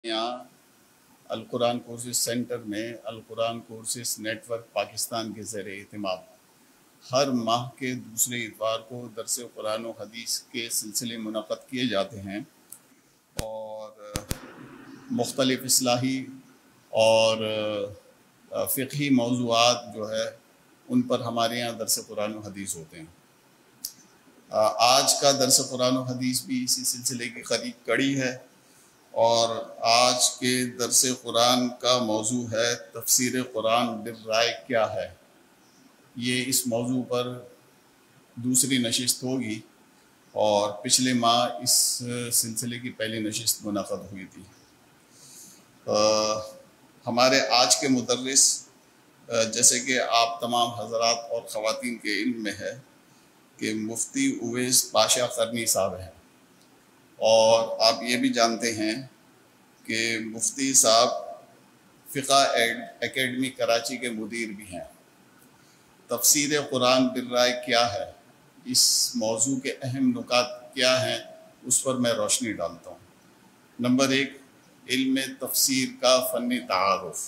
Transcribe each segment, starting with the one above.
یہاں القرآن courses centre میں القرآن کورسز نیٹ ورک پاکستان کے زیر اہتمام ہر ماہ کے دوسرے اتوار کو درس قرآن و حدیث کے سلسلے منعقد کیے جاتے ہیں اور مختلف اصلاحی اور فقہی موضوعات جو ہے ان پر ہمارے یہاں درس قرآن و حدیث ہوتے ہیں۔ آج کا درس قرآن و حدیث بھی اسی سلسلے کی قریب کڑی ہے اور آج کے درس قرآن کا موضوع ہے تفسیر قرآن بالرائے کیا ہے۔ یہ اس موضوع پر دوسری نشست ہوگی اور پچھلے ماہ اس سلسلے کی پہلی نشست منعقد ہوئی تھی۔ ہمارے آج کے مدرس جیسے کہ آپ تمام حضرات اور خواتین کے علم میں ہے کہ مفتی اویس پاشا قرنی صاحب ہیں، اور آپ یہ بھی جانتے ہیں کہ مفتی صاحب فقہ اکیڈمی کراچی کے مدیر بھی ہیں۔ تفسیر قرآن بالرائے کیا ہے، اس موضوع کے اہم نکات کیا ہیں، اس پر میں روشنی ڈالتا ہوں۔ نمبر 1، علم تفسیر کا فنی تعارف۔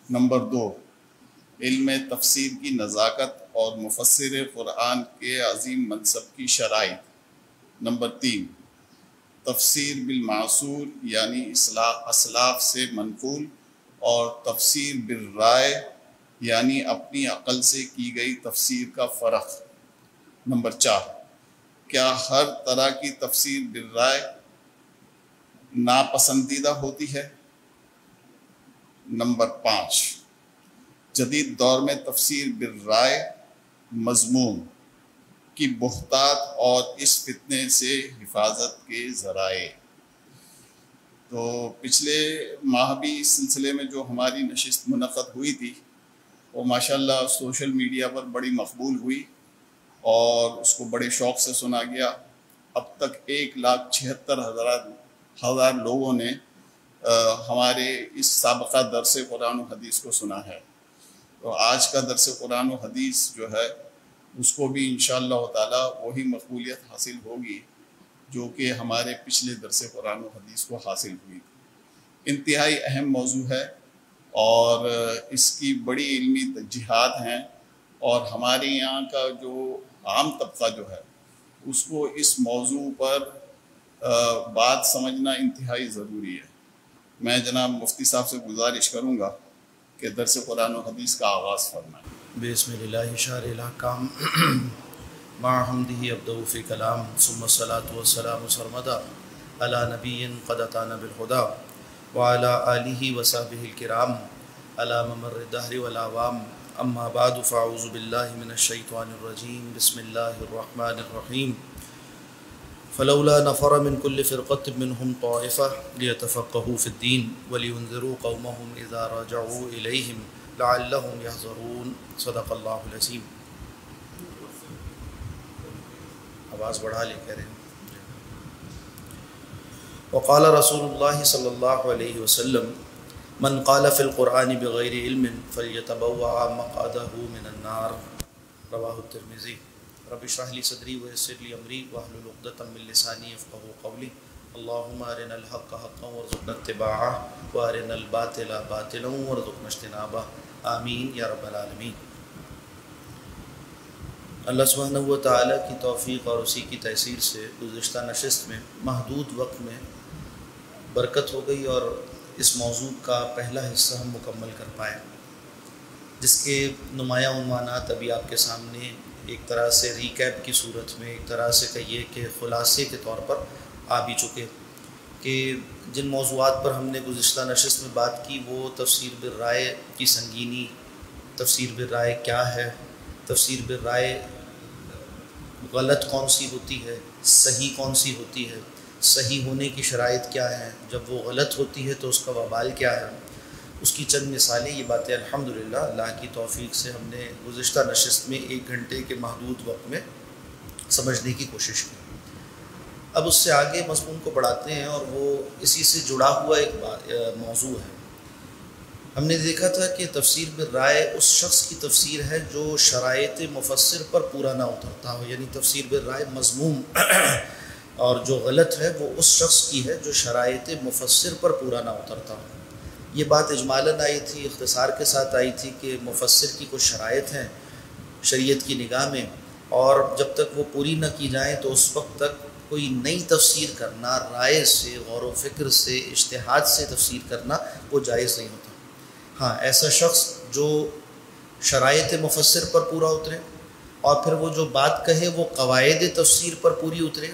نمبر 2، علم تفسیر کی نزاکت اور مفسر قرآن کے عظیم منصب کی شرائط۔ نمبر 3، تفسیر بالمعصور یعنی اسلاف سے منقول، اور تفسیر بالرائے یعنی اپنی عقل سے کی گئی تفسیر کا فرق۔ نمبر 4، کیا ہر طرح کی تفسیر بالرائے ناپسندیدہ ہوتی ہے؟ نمبر 5، جدید دور میں تفسیر بالرائے مذموم کی بہتات اور اس فتنے سے حفاظت کے ذرائع۔ تو پچھلے ماہ بھی اس سلسلے میں جو ہماری نشست منعقد ہوئی تھی وہ ماشاءاللہ سوشل میڈیا پر بڑی مقبول ہوئی اور اس کو بڑے شوق سے سنا گیا۔ اب تک 1,76,000 لوگوں نے ہمارے اس سابقہ درس قرآن و حدیث کو سنا ہے۔ تو آج کا درس قرآن و حدیث جو ہے اس کو بھی انشاءاللہ تعالی وہی مقبولیت حاصل ہوگی جو کہ ہمارے پچھلے درس قرآن و حدیث کو حاصل ہوئی تھی۔ انتہائی اہم موضوع ہے اور اس کی بڑی علمی تجہیزات ہیں، اور ہمارے یہاں کا جو عام طبقہ جو ہے اس کو اس موضوع پر بات سمجھنا انتہائی ضروری ہے۔ میں جناب مفتی صاحب سے گزارش کروں گا کہ درس قرآن و حدیث کا آغاز فرمائیں۔ بسم اللہ شارع الاحکام مع حمدہ ابدأ فی کلام ثم الصلاة والسلام سرمدا علی نبی قد اتانا بالہدا وعلی آلہ وصحبہ الکرام علی ممر الدہر والاعوام، اما بعد فاعوذ باللہ من الشیطان الرجیم، بسم اللہ الرحمن الرحیم۔ فلولا نفر من كل فرقة منهم طائفة ليتفقهوا في الدين ولينذروا قومهم إذا رجعوا إليهم لعلهم يحذرون۔ صدق اللہ العظیم۔ آواز بڑھا لے کہہ رہے ہیں۔ وقال رسول اللہ صلی اللہ علیہ وسلم من قال في القرآن بغیر علم فلیتبوأ مقعدہ من النار۔ رواہ الترمذی۔ رب اشرح لي صدری ويسر لي امری واحلل عقدۃ من لسانی یفقهوا قولی۔ اللهم ارنا الحق حقا وارزقنا اتباعه وارنا الباطل باطلا وارزقنا اجتنابه، آمین یا رب العالمین۔ اللہ سبحانہ و تعالیٰ کی توفیق اور اسی کی تیسیر سے گزشتہ نشست میں محدود وقت میں برکت ہو گئی اور اس موضوع کا پہلا حصہ ہم مکمل کر پائے، جس کے نمایاں عنوانات ابھی آپ کے سامنے ایک طرح سے ریکیپ کی صورت میں، ایک طرح سے کہیے کہ خلاصے کے طور پر آ بھی چکے کہ جن موضوعات پر ہم نے گزشتہ نشست میں بات کی وہ تفسیر بالرائے کی سنگینی، تفسیر بالرائے کیا ہے، تفسیر بالرائے غلط کون سی ہوتی ہے، صحیح کون سی ہوتی ہے، صحیح ہونے کی شرائط کیا ہیں، جب وہ غلط ہوتی ہے تو اس کا وبال کیا ہے، اس کی چند مثالیں۔ یہ باتیں الحمدللہ اللہ کی توفیق سے ہم نے گزشتہ نشست میں 1 گھنٹے کے محدود وقت میں سمجھنے کی کوشش کی۔ اب اس سے آگے مضمون کو بڑھاتے ہیں اور وہ اسی سے جڑا ہوا ایک موضوع ہے۔ ہم نے دیکھا تھا کہ تفسیر بالرائے اس شخص کی تفسیر ہے جو شرائط مفسر پر پورا نہ اترتا ہو، یعنی تفسیر بالرائے مذموم اور جو غلط ہے وہ اس شخص کی ہے جو شرائط مفسر پر پورا نہ اترتا ہو۔ یہ بات اجمالاً آئی تھی، اختصار کے ساتھ آئی تھی کہ مفسر کی کچھ شرائط ہیں شریعت کی نگاہ میں، اور جب تک وہ پوری نہ کی جائیں تو اس وقت تک کوئی نئی تفسیر کرنا، رائے سے، غور و فکر سے، اجتہاد سے تفسیر کرنا وہ جائز نہیں ہوتا۔ ہاں، ایسا شخص جو شرائط مفسر پر پورا اترے اور پھر وہ جو بات کہے وہ قواعد تفسیر پر پوری اترے،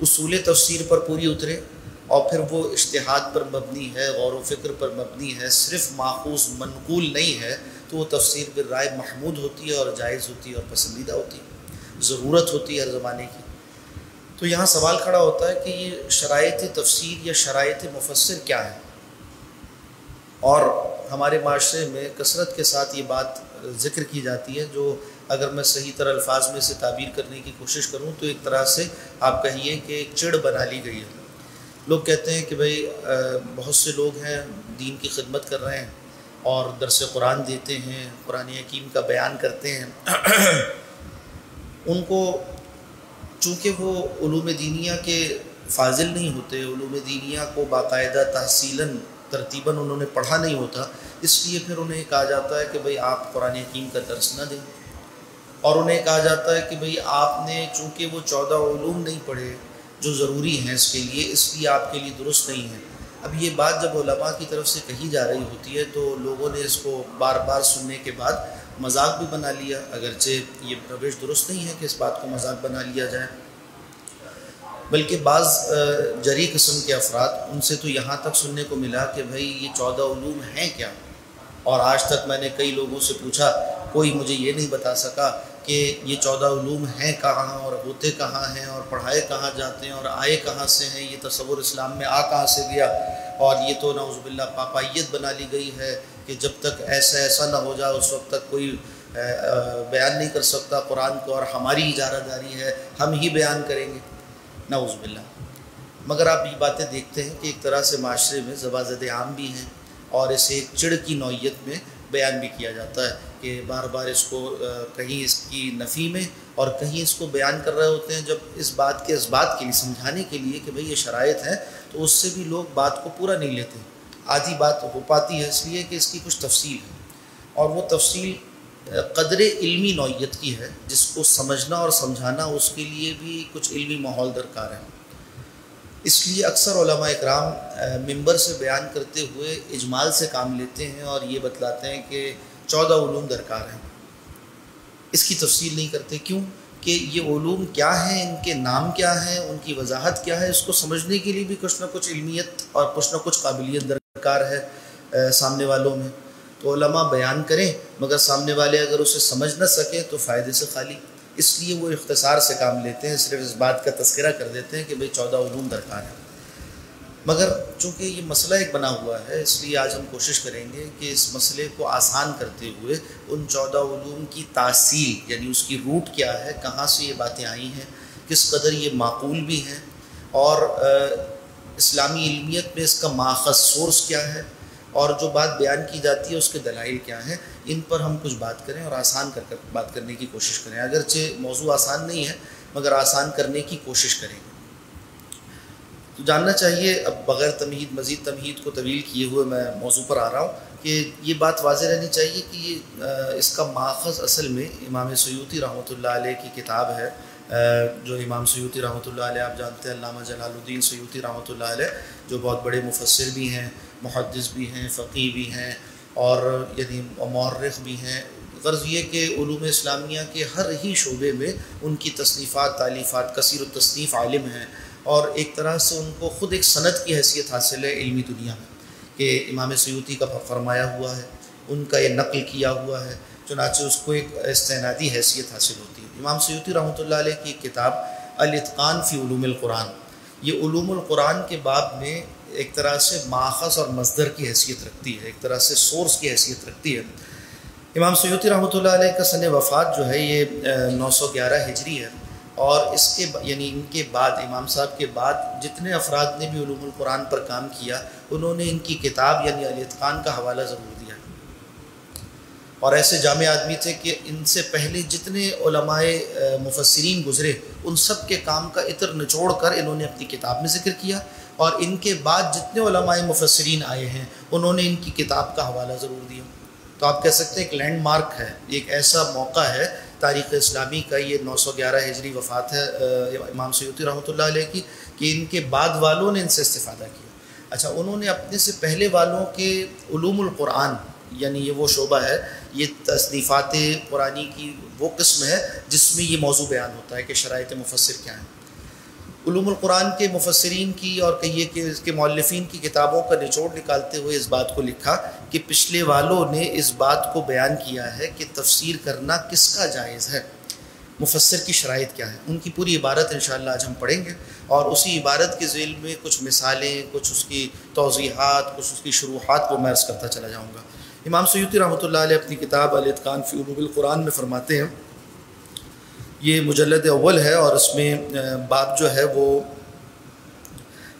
اصول تفسیر پر پوری اترے، اور پھر وہ اجتہاد پر مبنی ہے، غور و فکر پر مبنی ہے، صرف ماخوذ منقول نہیں ہے، تو وہ تفسیر بالرائے محمود ہوتی ہے اور جائز ہوتی ہے اور پسندیدہ ہوتی ہے، ضرورت ہوتی ہے ہر زمانے کی۔ تو یہاں سوال کھڑا ہوتا ہے کہ یہ شرائط تفسیر یا شرائط مفسر کیا ہے؟ اور ہمارے معاشرے میں کثرت کے ساتھ یہ بات ذکر کی جاتی ہے، جو اگر میں صحیح طرح الفاظ میں سے تعبیر کرنے کی کوشش کروں تو ایک طرح سے آپ کہیے کہ ایک چڑ بنا لی گئی ہے۔ لوگ کہتے ہیں کہ بھئی بہت سے لوگ ہیں دین کی خدمت کر رہے ہیں اور درس قرآن دیتے ہیں، قرآن حکیم کا بیان کرتے ہیں، ان کو چونکہ وہ علوم دینیہ کے فاضل نہیں ہوتے، علوم دینیہ کو باقاعدہ تحصیلاً ترتیباً انہوں نے پڑھا نہیں ہوتا، اس لیے پھر انہیں کہا جاتا ہے کہ بھئی آپ قرآن حکیم کا درس نہ دیں، اور انہیں کہا جاتا ہے کہ بھئی آپ نے چونکہ وہ 14 علوم نہیں پڑھے جو ضروری ہیں اس کے لیے، اس لیے آپ کے لیے درست نہیں ہے۔ اب یہ بات جب علماء کی طرف سے کہی جا رہی ہوتی ہے تو لوگوں نے اس کو بار بار سننے کے بعد مذاق بھی بنا لیا، اگرچہ یہ روش درست نہیں ہے کہ اس بات کو مذاق بنا لیا جائے، بلکہ بعض جری قسم کے افراد ان سے تو یہاں تک سننے کو ملا کہ بھئی یہ 14 علوم ہیں کیا؟ اور آج تک میں نے کئی لوگوں سے پوچھا، کوئی مجھے یہ نہیں بتا سکا کہ یہ 14 علوم ہیں کہاں اور ہوتے کہاں ہیں اور پڑھائے کہاں جاتے ہیں اور آئے کہاں سے ہیں، یہ تصور اسلام میں کہاں سے گیا؟ اور یہ تو نعوذ باللہ پاپائیت بنا لی گئی ہے کہ جب تک ایسا نہ ہو جائے اس وقت تک کوئی بیان نہیں کر سکتا قرآن کو، اور ہماری اجارہ داری ہے، ہم ہی بیان کریں گے، نعوذ باللہ۔ مگر آپ یہ باتیں دیکھتے ہیں کہ ایک طرح سے معاشرے میں زبازد عام بھی ہیں اور اسے ایک چڑ کی نوعیت میں بیان بھی کیا جاتا ہے کہ بار بار اس کو کہیں اس کی نفی میں اور کہیں اس کو بیان کر رہے ہوتے ہیں، جب اس بات کے اسبات کے لیے، سمجھانے کے لیے کہ بھئی یہ شرائط ہیں، تو اس سے بھی لوگ بات کو پورا نہیں لیتے، آدھی بات ہو پاتی ہے اس لیے کہ اس کی کچھ تفصیل ہے، اور وہ تفصیل قدر علمی نوعیت کی ہے جس کو سمجھنا اور سمجھانا اس کے لیے بھی کچھ علمی ماحول درکار ہے۔ اس لیے اکثر علماء اکرام منبر سے بیان کرتے ہوئے اجمال سے کام لیتے ہیں اور یہ بتلاتے ہیں کہ 14 علوم درکار ہیں، اس کی تفصیل نہیں کرتے۔ کیوں کہ یہ علوم کیا ہیں، ان کے نام کیا ہیں، ان کی وضاحت کیا ہے، اس کو سمجھنے کے لیے بھی کچھ نہ کچھ علمیت اور کچھ نہ کچھ قابلیت درکار ہے سامنے والوں میں۔ تو علماء بیان کریں مگر سامنے والے اگر اسے سمجھ نہ سکیں تو فائدے سے خالی، اس لیے وہ اختصار سے کام لیتے ہیں، صرف اس بات کا تذکرہ کر دیتے ہیں کہ بھئی 14 علوم درکار ہیں۔ مگر چونکہ یہ مسئلہ ایک بنا ہوا ہے، اس لیے آج ہم کوشش کریں گے کہ اس مسئلے کو آسان کرتے ہوئے ان 14 علوم کی تاصیل، یعنی اس کی روٹ کیا ہے، کہاں سے یہ باتیں آئی ہیں، کس قدر یہ معقول بھی ہیں، اور اسلامی علمیت میں اس کا ماخذ سورس کیا ہے، اور جو بات بیان کی جاتی ہے اس کے دلائل کیا ہیں، ان پر ہم کچھ بات کریں اور آسان کر بات کرنے کی کوشش کریں۔ اگرچہ موضوع آسان نہیں ہے مگر آسان کرنے کی کوشش کریں گے۔ تو جاننا چاہیے، اب بغیر تمہید، مزید تمہید کو طویل کیے ہوئے میں موضوع پر آ رہا ہوں کہ یہ بات واضح رہنی چاہیے کہ یہ اس کا ماخذ اصل میں امام سیوطی رحمۃ اللہ علیہ کی کتاب ہے، جو امام سیوطی رحمۃ اللہ علیہ آپ جانتے ہیں، علامہ جلال الدین سیوطی رحمۃ اللہ علیہ، جو بہت بڑے مفسر بھی ہیں، محدث بھی ہیں، فقیہ بھی ہیں، اور یعنی مورخ بھی ہیں۔ غرض یہ کہ علوم اسلامیہ کے ہر ہی شعبے میں ان کی تصنیفات، تالیفات، کثیر التصنیف عالم ہیں، اور ایک طرح سے ان کو خود ایک سند کی حیثیت حاصل ہے علمی دنیا میں کہ امام سیوطی کا فرمایا ہوا ہے، ان کا یہ نقل کیا ہوا ہے، چنانچہ اس کو ایک استنادی حیثیت حاصل ہوتی ہے۔ امام سیوطی رحمۃ اللہ علیہ کی کتاب الاتقان فی علوم القرآن، یہ علوم القرآن کے باب میں ایک طرح سے ماخذ اور مصدر کی حیثیت رکھتی ہے، ایک طرح سے سورس کی حیثیت رکھتی ہے۔ امام سیوطی رحمۃ اللہ علیہ کا سن وفات جو ہے یہ 911 ہجری ہے، اور اس کے یعنی ان کے بعد، امام صاحب کے بعد جتنے افراد نے بھی علوم القرآن پر کام کیا، انہوں نے ان کی کتاب یعنی الاتقان کا حوالہ ضرور دیا۔ اور ایسے جامع آدمی تھے کہ ان سے پہلے جتنے علماء مفسرین گزرے ان سب کے کام کا عطر نچوڑ کر انہوں نے اپنی کتاب میں ذکر کیا، اور ان کے بعد جتنے علماء مفسرین آئے ہیں انہوں نے ان کی کتاب کا حوالہ ضرور دیا۔ تو آپ کہہ سکتے ہیں ایک لینڈ مارک ہے، ایک ایسا موقع ہے تاریخ اسلامی کا، یہ 911 ہجری وفات ہے امام سیوطی رحمۃ اللہ علیہ کی، کہ ان کے بعد والوں نے ان سے استفادہ کیا۔ اچھا، انہوں نے اپنے سے پہلے والوں کے علوم القرآن، یعنی یہ وہ شعبہ ہے، یہ تصنیفات قرآنی کی وہ قسم ہے جس میں یہ موضوع بیان ہوتا ہے کہ شرائط مفسر کیا ہیں۔ علوم القرآن کے مفسرین کی اور کہیے کہ اس کے مؤلفین کی کتابوں کا نچوڑ نکالتے ہوئے اس بات کو لکھا کہ پچھلے والوں نے اس بات کو بیان کیا ہے کہ تفسیر کرنا کس کا جائز ہے، مفسر کی شرائط کیا ہے۔ ان کی پوری عبارت انشاءاللہ آج ہم پڑھیں گے، اور اسی عبارت کے ذیل میں کچھ مثالیں، کچھ اس کی توضیحات، کچھ اس کی شروحات کو میں عرض کرتا چلا جاؤں گا۔ امام سیوطی رحمۃ اللہ علیہ اپنی کتاب الاتقان فی علوم القرآن میں فرماتے ہیں، یہ مجلد اول ہے اور اس میں باب جو ہے وہ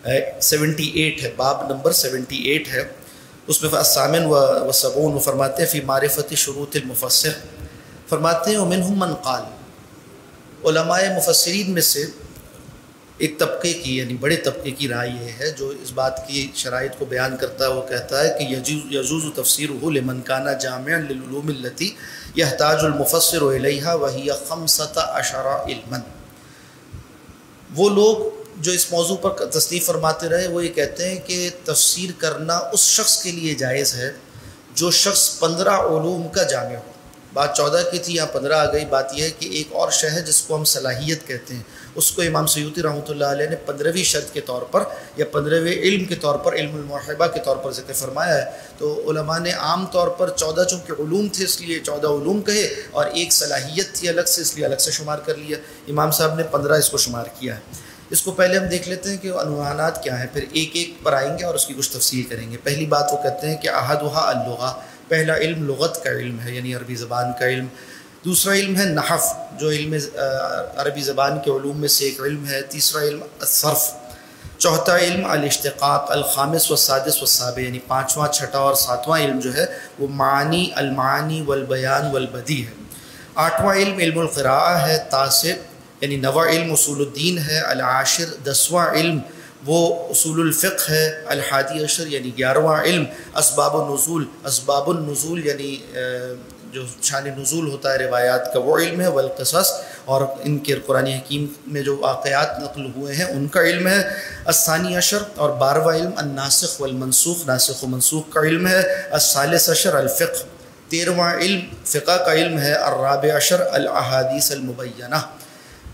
78 ہے، باب نمبر 78 ہے، اس میں الثامن و سبعون فرماتے ہیں فی معرفت شروط المفسر، فرماتے ہیں ومنہم من قال، علماء مفسرین میں سے ایک طبقے کی، یعنی بڑے طبقے کی رائے یہ ہے جو اس بات کی شرائط کو بیان کرتا ہے، وہ کہتا ہے کہ یجوز تفسیرہ لمن کان جامعا للعلوم التی یحتاج المفسر الیہا وہی 15 علما۔ وہ لوگ جو اس موضوع پر تصنیف فرماتے رہے وہ یہ کہتے ہیں کہ تفسیر کرنا اس شخص کے لیے جائز ہے جو شخص 15 علوم کا جامع ہو۔ بات 14 کی تھی، یہاں 15 آ گئی۔ بات یہ ہے کہ ایک اور شے ہے جس کو ہم صلاحیت کہتے ہیں، اس کو امام سیوطی رحمۃ اللہ علیہ نے 15ویں شرط کے طور پر یا 15ویں علم کے طور پر، علم الموحبہ کے طور پر ذکر فرمایا ہے۔ تو علماء نے عام طور پر 14 چونکہ علوم تھے اس لیے 14 علوم کہے، اور ایک صلاحیت تھی الگ سے اس لیے الگ سے شمار کر لیا۔ امام صاحب نے 15 اس کو شمار کیا ہے۔ اس کو پہلے ہم دیکھ لیتے ہیں کہ عنوانات کیا ہیں، پھر ایک ایک پر آئیں گے اور اس کی کچھ تفصیل کریں گے۔ پہلی بات وہ کہتے ہیں کہ احدھا اللغہ، پہلا علم لغت کا علم ہے، یعنی عربی زبان کا علم۔ دوسرا علم ہے نحو، جو علم عربی زبان کے علوم میں سے ایک علم ہے۔ تیسرا علم الصرف۔ چوتھا علم الاشتقاق۔ الخامس والسادس والسابع، یعنی پانچواں، چھٹا اور ساتواں علم جو ہے وہ معانی، المعانی والبیان والبدیع ہے۔ آٹھواں علم علم القراءہ ہے۔ تاسع یعنی نواں علم اصول الدین ہے۔ العاشر 10واں علم وہ اصول الفقہ ہے۔ الحادی عشر یعنی 11واں علم اسباب النزول، اسباب النزول یعنی جو شان نزول ہوتا ہے روایات کا وہ علم ہے۔ والقصص، اور ان کے قرآن حکیم میں جو واقعات نقل ہوئے ہیں ان کا علم ہے۔ الثانی عشر، اور 12واں علم الناسخ والمنسوخ، ناسخ و منسوخ کا علم ہے۔ الثالث عشر الفقہ، 13واں علم فقہ کا علم ہے۔ الرابع عشر الاحادیث المبینہ،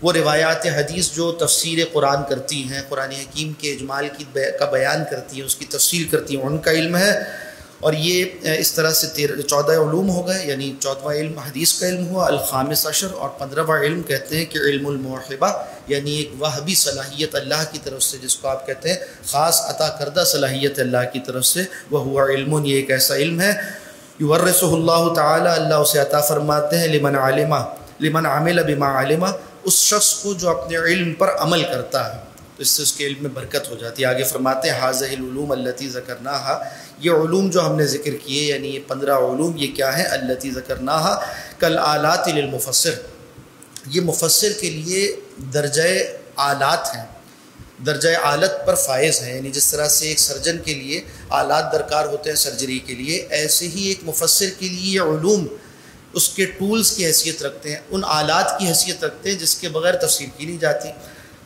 وہ روایات حدیث جو تفسیر قرآن کرتی ہیں، قرآن حکیم کے اجمال کا بیان کرتی ہیں، اس کی تفصیل کرتی ہیں، ان کا علم ہے۔ اور یہ اس طرح سے 14 علوم ہو گئے، یعنی 14واں علم حدیث کا علم ہوا۔ الخامس عشر، اور 15واں علم کہتے ہیں کہ علم الموحبہ، یعنی ایک وہبی صلاحیت اللہ کی طرف سے جس کو آپ کہتے ہیں خاص عطا کردہ صلاحیت اللہ کی طرف سے، وہو علم، یہ ایک ایسا علم ہے یورثہ اللہ تعالی، اللہ اسے عطا فرماتے ہیں لمن عمل بما علم، اس شخص کو جو اپنے علم پر عمل کرتا ہے، تو اس سے اس کے علم میں برکت ہو جاتی ہے۔ آگے فرماتے ہیں ھذہ العلوم التی ذکرناھا، یہ علوم جو ہم نے ذکر کیے، یعنی یہ 15 علوم، یہ کیا ہے؟ التی ذکرناھا کالآلات للمفسر، یہ مفسر کے لیے درجہ آلات ہیں، درجہ آلت پر فائز ہیں، یعنی جس طرح سے ایک سرجن کے لیے آلات درکار ہوتے ہیں سرجری کے لیے، ایسے ہی ایک مفسر کے لیے یہ علوم اس کے ٹولز کی حیثیت رکھتے ہیں، ان آلات کی حیثیت رکھتے ہیں جس کے بغیر تفسیر کی نہیں جاتی۔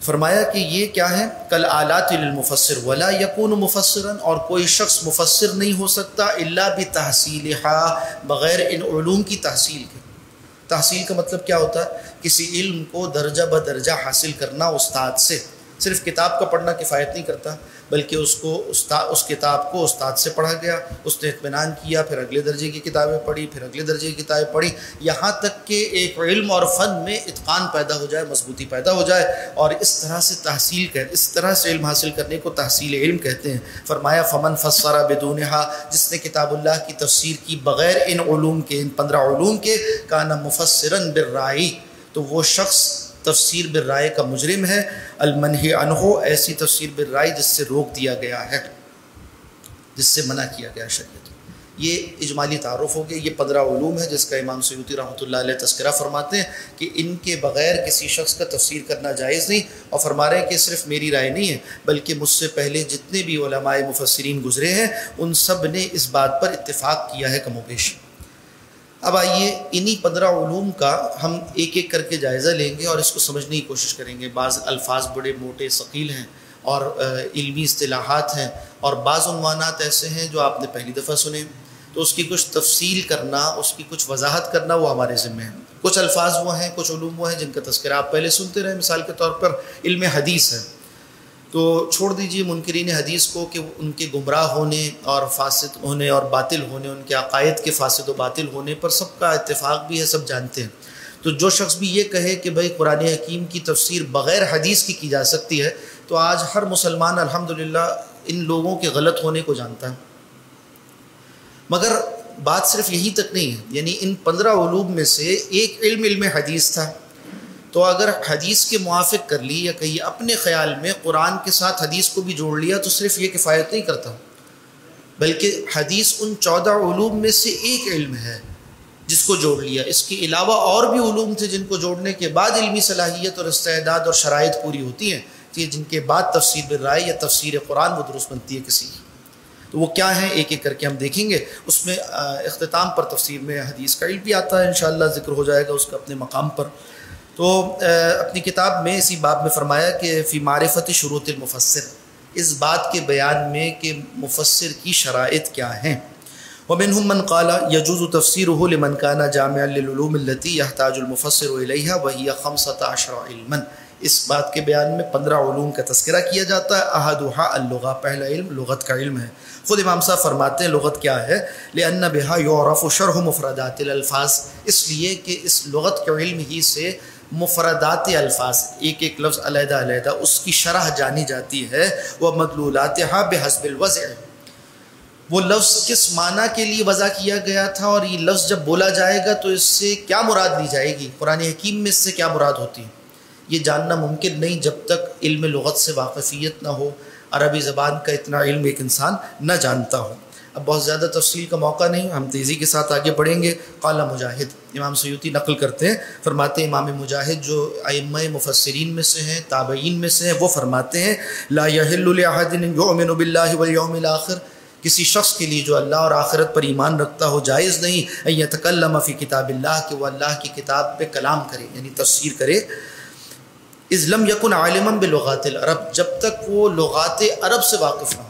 فرمایا کہ یہ کیا ہے؟ کل آلات للمفسر ولا یکون مفسرا، اور کوئی شخص مفسر نہیں ہو سکتا الا بتحصیلھا، بغیر ان علوم کی تحصیل کے۔ تحصیل کا مطلب کیا ہوتا ہے؟ کسی علم کو درجہ بدرجہ حاصل کرنا استاد سے۔ صرف کتاب کا پڑھنا کفایت نہیں کرتا، بلکہ اس کتاب کو استاد سے پڑھا گیا، اس نے اطمینان کیا، پھر اگلے درجے کی کتابیں پڑھی، پھر اگلے درجے کی کتابیں پڑھی، یہاں تک کہ ایک علم اور فن میں اتقان پیدا ہو جائے، مضبوطی پیدا ہو جائے، اور اس طرح سے تحصیل کہتے، اس طرح سے علم حاصل کرنے کو تحصیل علم کہتے ہیں۔ فرمایا فمن فسر بدونھا، جس نے کتاب اللہ کی تفسیر کی بغیر ان علوم کے، ان 15 علوم کے، کان مفسرا بالرائے، تو وہ شخص تفسیر بالرائے کا مجرم ہے۔ المنہی عنہ، ایسی تفسیر بالرائے جس سے روک دیا گیا ہے، جس سے منع کیا گیا شریعت۔ یہ اجمالی تعارف ہو گیا. یہ 15 علوم ہے جس کا امام سیوطی رحمۃ اللہ علیہ تذکرہ فرماتے ہیں کہ ان کے بغیر کسی شخص کا تفسیر کرنا جائز نہیں. اور فرما رہے ہیں کہ صرف میری رائے نہیں ہے بلکہ مجھ سے پہلے جتنے بھی علماء مفسرین گزرے ہیں ان سب نے اس بات پر اتفاق کیا ہے کم و بیش. اب آئیے انہی 15 علوم کا ہم ایک ایک کر کے جائزہ لیں گے اور اس کو سمجھنے کی کوشش کریں گے. بعض الفاظ بڑے موٹے ثقیل ہیں اور علمی اصطلاحات ہیں اور بعض عنوانات ایسے ہیں جو آپ نے پہلی دفعہ سنے، تو اس کی کچھ تفصیل کرنا، اس کی کچھ وضاحت کرنا وہ ہمارے ذمہ ہے. کچھ الفاظ وہ ہیں، کچھ علوم وہ ہیں جن کا تذکرہ آپ پہلے سنتے رہے. مثال کے طور پر علم حدیث ہے، تو چھوڑ دیجئے منکرین حدیث کو کہ ان کے گمراہ ہونے اور فاسد ہونے اور باطل ہونے، ان کے عقائد کے فاسد و باطل ہونے پر سب کا اتفاق بھی ہے، سب جانتے ہیں. تو جو شخص بھی یہ کہے کہ بھائی قرآن حکیم کی تفسیر بغیر حدیث کی جا سکتی ہے، تو آج ہر مسلمان الحمدللہ ان لوگوں کے غلط ہونے کو جانتا ہے. مگر بات صرف یہی تک نہیں ہے، یعنی ان 15 علوم میں سے ایک علم حدیث تھا، تو اگر حدیث کے موافق کر لی یا کہیں اپنے خیال میں قرآن کے ساتھ حدیث کو بھی جوڑ لیا تو صرف یہ کفایت نہیں کرتا، بلکہ حدیث ان 14 علوم میں سے ایک علم ہے جس کو جوڑ لیا. اس کے علاوہ اور بھی علوم تھے جن کو جوڑنے کے بعد علمی صلاحیت اور استعداد اور شرائط پوری ہوتی ہیں، جن کے بعد تفسیر بالرائے یا تفسیر قرآن وہ درست بنتی ہے کسی کی. تو وہ کیا ہیں ایک ایک کر کے ہم دیکھیں گے. اس میں اختتام پر تفسیر میں حدیث کا علم بھی آتا ہے، انشاءاللہ ذکر ہو جائے گا اس کا اپنے مقام پر. تو اپنی کتاب میں اسی باب میں فرمایا کہ فی معرفت شروط المفسر، اس بات کے بیان میں کہ مفسر کی شرائط کیا ہیں. ومنهم من قال يجوز تفسيره لمن كان جامعا للعلوم التي يحتاج المفسر إليها وهي 15 علما. اس بات کے بیان میں 15 علوم کا تذکرہ کیا جاتا ہے. احدها اللغة، پہلا علم لغت کا علم ہے. خود امام صاحب فرماتے ہیں لغت کیا ہے؟ لأن بها يعرف شرح مفردات الالفاظ، اس لیے کہ اس لغت کے علم ہی سے مفردات الفاظ، ایک ایک لفظ علیحدہ علیحدہ اس کی شرح جانی جاتی ہے. ومدلولاتها بحسب الوضع، وہ لفظ کس معنی کے لیے وضع کیا گیا تھا اور یہ لفظ جب بولا جائے گا تو اس سے کیا مراد لی جائے گی، قرآن حکیم میں اس سے کیا مراد ہوتی ہے، یہ جاننا ممکن نہیں جب تک علم لغت سے واقفیت نہ ہو، عربی زبان کا اتنا علم ایک انسان نہ جانتا ہو. اب بہت زیادہ تفصیل کا موقع نہیں، ہم تیزی کے ساتھ آگے بڑھیں گے. قال مجاہد، امام سیوطی نقل کرتے ہیں، فرماتے ہیں امام مجاہد جو ائمہ مفسرین میں سے ہیں، تابعین میں سے ہیں، وہ فرماتے ہیں لا یحل لأحد یؤمن باللہ والیوم الآخر، کسی شخص کے لیے جو اللہ اور آخرت پر ایمان رکھتا ہو جائز نہیں ان یتکلم فی کتاب اللہ، کہ وہ اللہ کی کتاب پہ کلام کرے یعنی تفسیر کرے. اذ لم یکن عالما بلغات العرب، جب تک وہ لغات عرب سے واقف نہ ہو.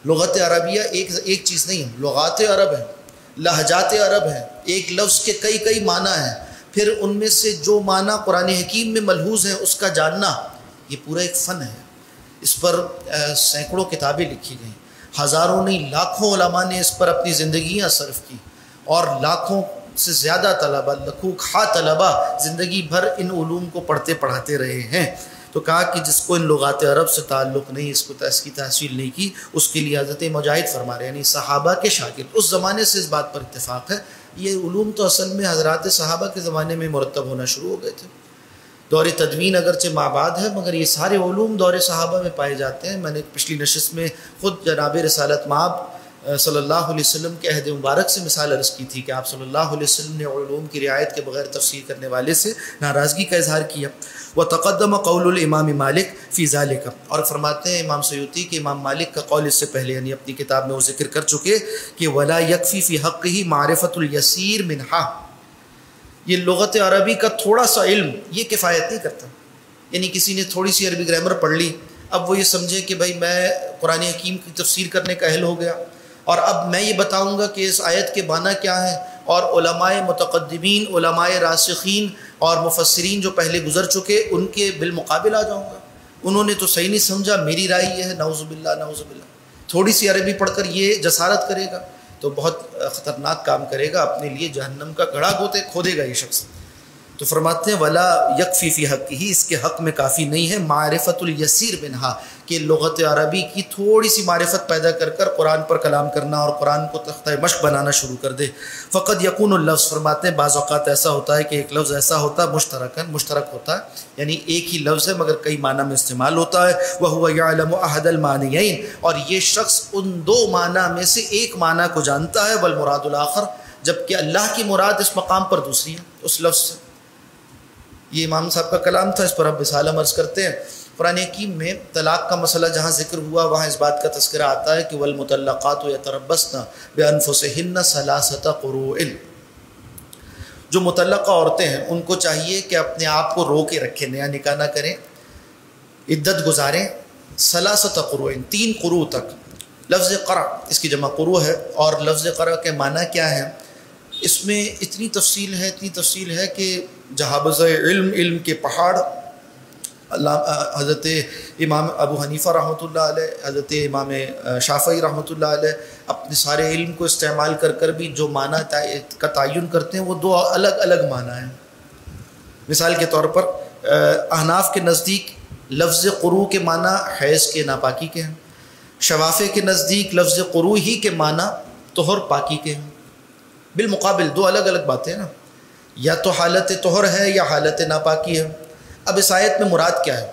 لغت عربیہ ایک چیز نہیں ہے، لغات عرب ہیں، لہجات عرب ہیں، ایک لفظ کے کئی معنی ہیں، پھر ان میں سے جو معنی قرآن حکیم میں ملحوظ ہیں اس کا جاننا، یہ پورا ایک فن ہے. اس پر سینکڑوں کتابیں لکھی گئیں، ہزاروں نہیں لاکھوں علماء نے اس پر اپنی زندگیاں صرف کی، اور لاکھوں سے زیادہ طلبہ، لکھوں کھا طلبہ زندگی بھر ان علوم کو پڑھتے پڑھاتے رہے ہیں. تو کہا کہ جس کو ان لغات عرب سے تعلق نہیں، اس کی تحصیل نہیں کی، اس کے لیے حضرت مجاہد فرما رہے ہیں یعنی صحابہ کے شاگرد. اس زمانے سے اس بات پر اتفاق ہے. یہ علوم تو اصل میں حضرات صحابہ کے زمانے میں مرتب ہونا شروع ہو گئے تھے. دور تدوین اگرچہ مابعد ہے مگر یہ سارے علوم دور صحابہ میں پائے جاتے ہیں. میں نے پچھلی نشست میں خود جناب رسالت مآب صلی اللہ علیہ وسلم کے عہد مبارک سے مثال عرض کی تھی کہ آپ صلی اللہ علیہ وسلم نے علوم کی رعایت کے بغیر تفسیر کرنے والے سے ناراضگی کا اظہار کیا. وتقدم قول الامام مالک فی ذلک، اور فرماتے ہیں امام سیوطی کہ امام مالک کا قول اس سے پہلے یعنی اپنی کتاب میں وہ ذکر کر چکے کہ ولا یکفی فی حقہ معرفت الیسیر منہا، یہ لغت عربی کا تھوڑا سا علم یہ کفایت نہیں کرتا. یعنی کسی نے تھوڑی سی عربی گرامر پڑھ لی، اب وہ یہ سمجھے کہ بھائی میں قرآن حکیم کی تفسیر کرنے کا اہل ہو گیا اور اب میں یہ بتاؤں گا کہ اس آیت کے معنی کیا ہے، اور علماء متقدمین، علماء راسخین اور مفسرین جو پہلے گزر چکے ان کے بالمقابل آ جاؤں گا. انہوں نے تو صحیح نہیں سمجھا، میری رائے یہ ہے. نعوذ باللہ نعوذ باللہ. تھوڑی سی عربی پڑھ کر یہ جسارت کرے گا تو بہت خطرناک کام کرے گا، اپنے لیے جہنم کا گڑھا کھودے گا یہ شخص. تو فرماتے ہیں ولا یکفی فی حق ہی، اس کے حق میں کافی نہیں ہے معرفت الیسیر منہا، کہ لغت عربی کی تھوڑی سی معرفت پیدا کر کر قرآن پر کلام کرنا اور قرآن کو تختہ مشق بنانا شروع کر دے۔ فقد یکون اللفظ، فرماتے ہیں بعض اوقات ایسا ہوتا ہے کہ ایک لفظ ایسا ہوتا ہے مشترک ہوتا ہے، یعنی ایک ہی لفظ ہے مگر کئی معنی میں استعمال ہوتا ہے۔ وَهُوَ يَعْلَمُ أَحَدَ الْمَعْنِيَيْنِ، اور یہ شخص ان دو معنی میں سے ایک معنی کو جانتا ہے، وَالْمُرَادُ الْآخَرُ، جبکہ اللہ کی مراد اس مقام پر دوسری ہے اس لفظ سے۔ یہ امام صاحب کا کلام تھا، اس پر اب رسالہ مرض کرتے ہیں۔ قرآن حکیم میں طلاق کا مسئلہ جہاں ذکر ہوا وہاں اس بات کا تذکرہ آتا ہے کہ والمطلقات یتربصن بانفسہن ثلاثۃ قروء، جو مطلقہ عورتیں ہیں ان کو چاہیے کہ اپنے آپ کو رو کے رکھیں، نیا نکاح نہ کریں، عدت گزاریں ثلاثۃ قروء، 3 قروء تک۔ لفظ قرع اس کی جمع قروء ہے، اور لفظ قرع کے معنی کیا ہے، اس میں اتنی تفصیل ہے کہ جہابذ علم کے پہاڑ حضرت امام ابو حنیفہ رحمۃ اللہ علیہ، حضرت امام شافعی رحمۃ اللہ علیہ اپنے سارے علم کو استعمال کر کر بھی جو معنی کا تعین کرتے ہیں وہ 2 الگ الگ معنی ہیں۔ مثال کے طور پر احناف کے نزدیک لفظ قروء کے معنی حیض کے ناپاکی کے ہیں، شوافع کے نزدیک لفظ قروء ہی کے معنی طہر پاکی کے ہیں۔ بالمقابل 2 الگ الگ باتیں ہیں نا، یا تو حالت طہر ہے یا حالت ناپاکی ہے۔ اب اس آیت میں مراد کیا ہے؟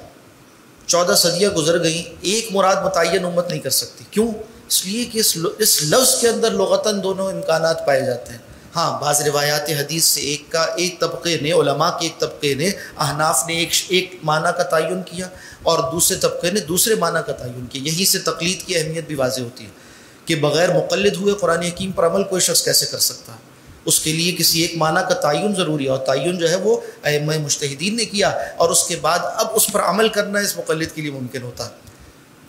14 صدیاں گزر گئیں، ایک مراد متعین امت نہیں کر سکتی۔ کیوں؟ اس لیے کہ اس لفظ کے اندر لغتاً دونوں امکانات پائے جاتے ہیں۔ ہاں، بعض روایات حدیث سے ایک طبقے نے، علماء کے ایک طبقے نے، احناف نے ایک معنی کا تعین کیا اور دوسرے طبقے نے دوسرے معنی کا تعین کیا۔ یہیں سے تقلید کی اہمیت بھی واضح ہوتی ہے کہ بغیر مقلد ہوئے قرآن حکیم پر عمل کوئی شخص کیسے کر سکتا ہے؟ اس کے لیے کسی ایک معنی کا تعین ضروری ہے، اور تعین جو ہے وہ ائمہ مجتہدین نے کیا، اور اس کے بعد اب اس پر عمل کرنا اس مقلد کے لیے ممکن ہوتا ہے۔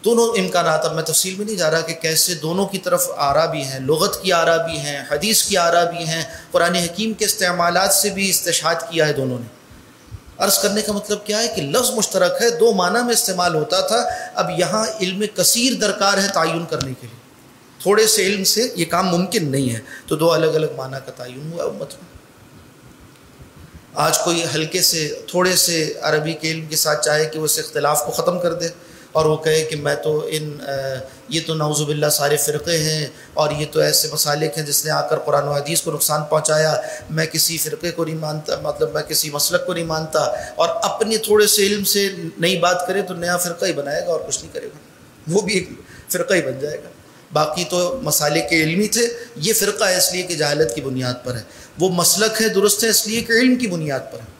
دونوں امکانات، اب میں تفصیل میں نہیں جا رہا کہ کیسے دونوں کی طرف آرا بھی ہیں، لغت کی آرا بھی ہیں، حدیث کی آرا بھی ہیں، قرآن حکیم کے استعمالات سے بھی استشہاد کیا ہے دونوں نے۔ عرض کرنے کا مطلب کیا ہے کہ لفظ مشترک ہے، 2 معنی میں استعمال ہوتا تھا، اب یہاں علم کثیر درکار ہے تعین کرنے کے لیے، تھوڑے سے علم سے یہ کام ممکن نہیں ہے، تو 2 الگ الگ معنی کا تعین ہوا امت میں۔ آج کوئی ہلکے سے تھوڑے سے عربی کے علم کے ساتھ چاہے کہ وہ اس اختلاف کو ختم کر دے اور وہ کہے کہ میں تو یہ تو نعوذ باللہ سارے فرقے ہیں اور یہ تو ایسے مسالک ہیں جس نے آ کر قرآن و حدیث کو نقصان پہنچایا، میں کسی فرقے کو نہیں مانتا، مطلب میں کسی مسلک کو نہیں مانتا، اور اپنے تھوڑے سے علم سے نئی بات کرے تو نیا فرقہ ہی بنائے گا اور کچھ نہیں کرے گا، وہ بھی ایک فرقہ ہی بن جائے گا۔ باقی تو مسالک کے علمی تھے، یہ فرقہ ہے اس لیے کہ جہالت کی بنیاد پر ہے، وہ مسلک ہے درست ہے اس لیے کہ علم کی بنیاد پر ہے۔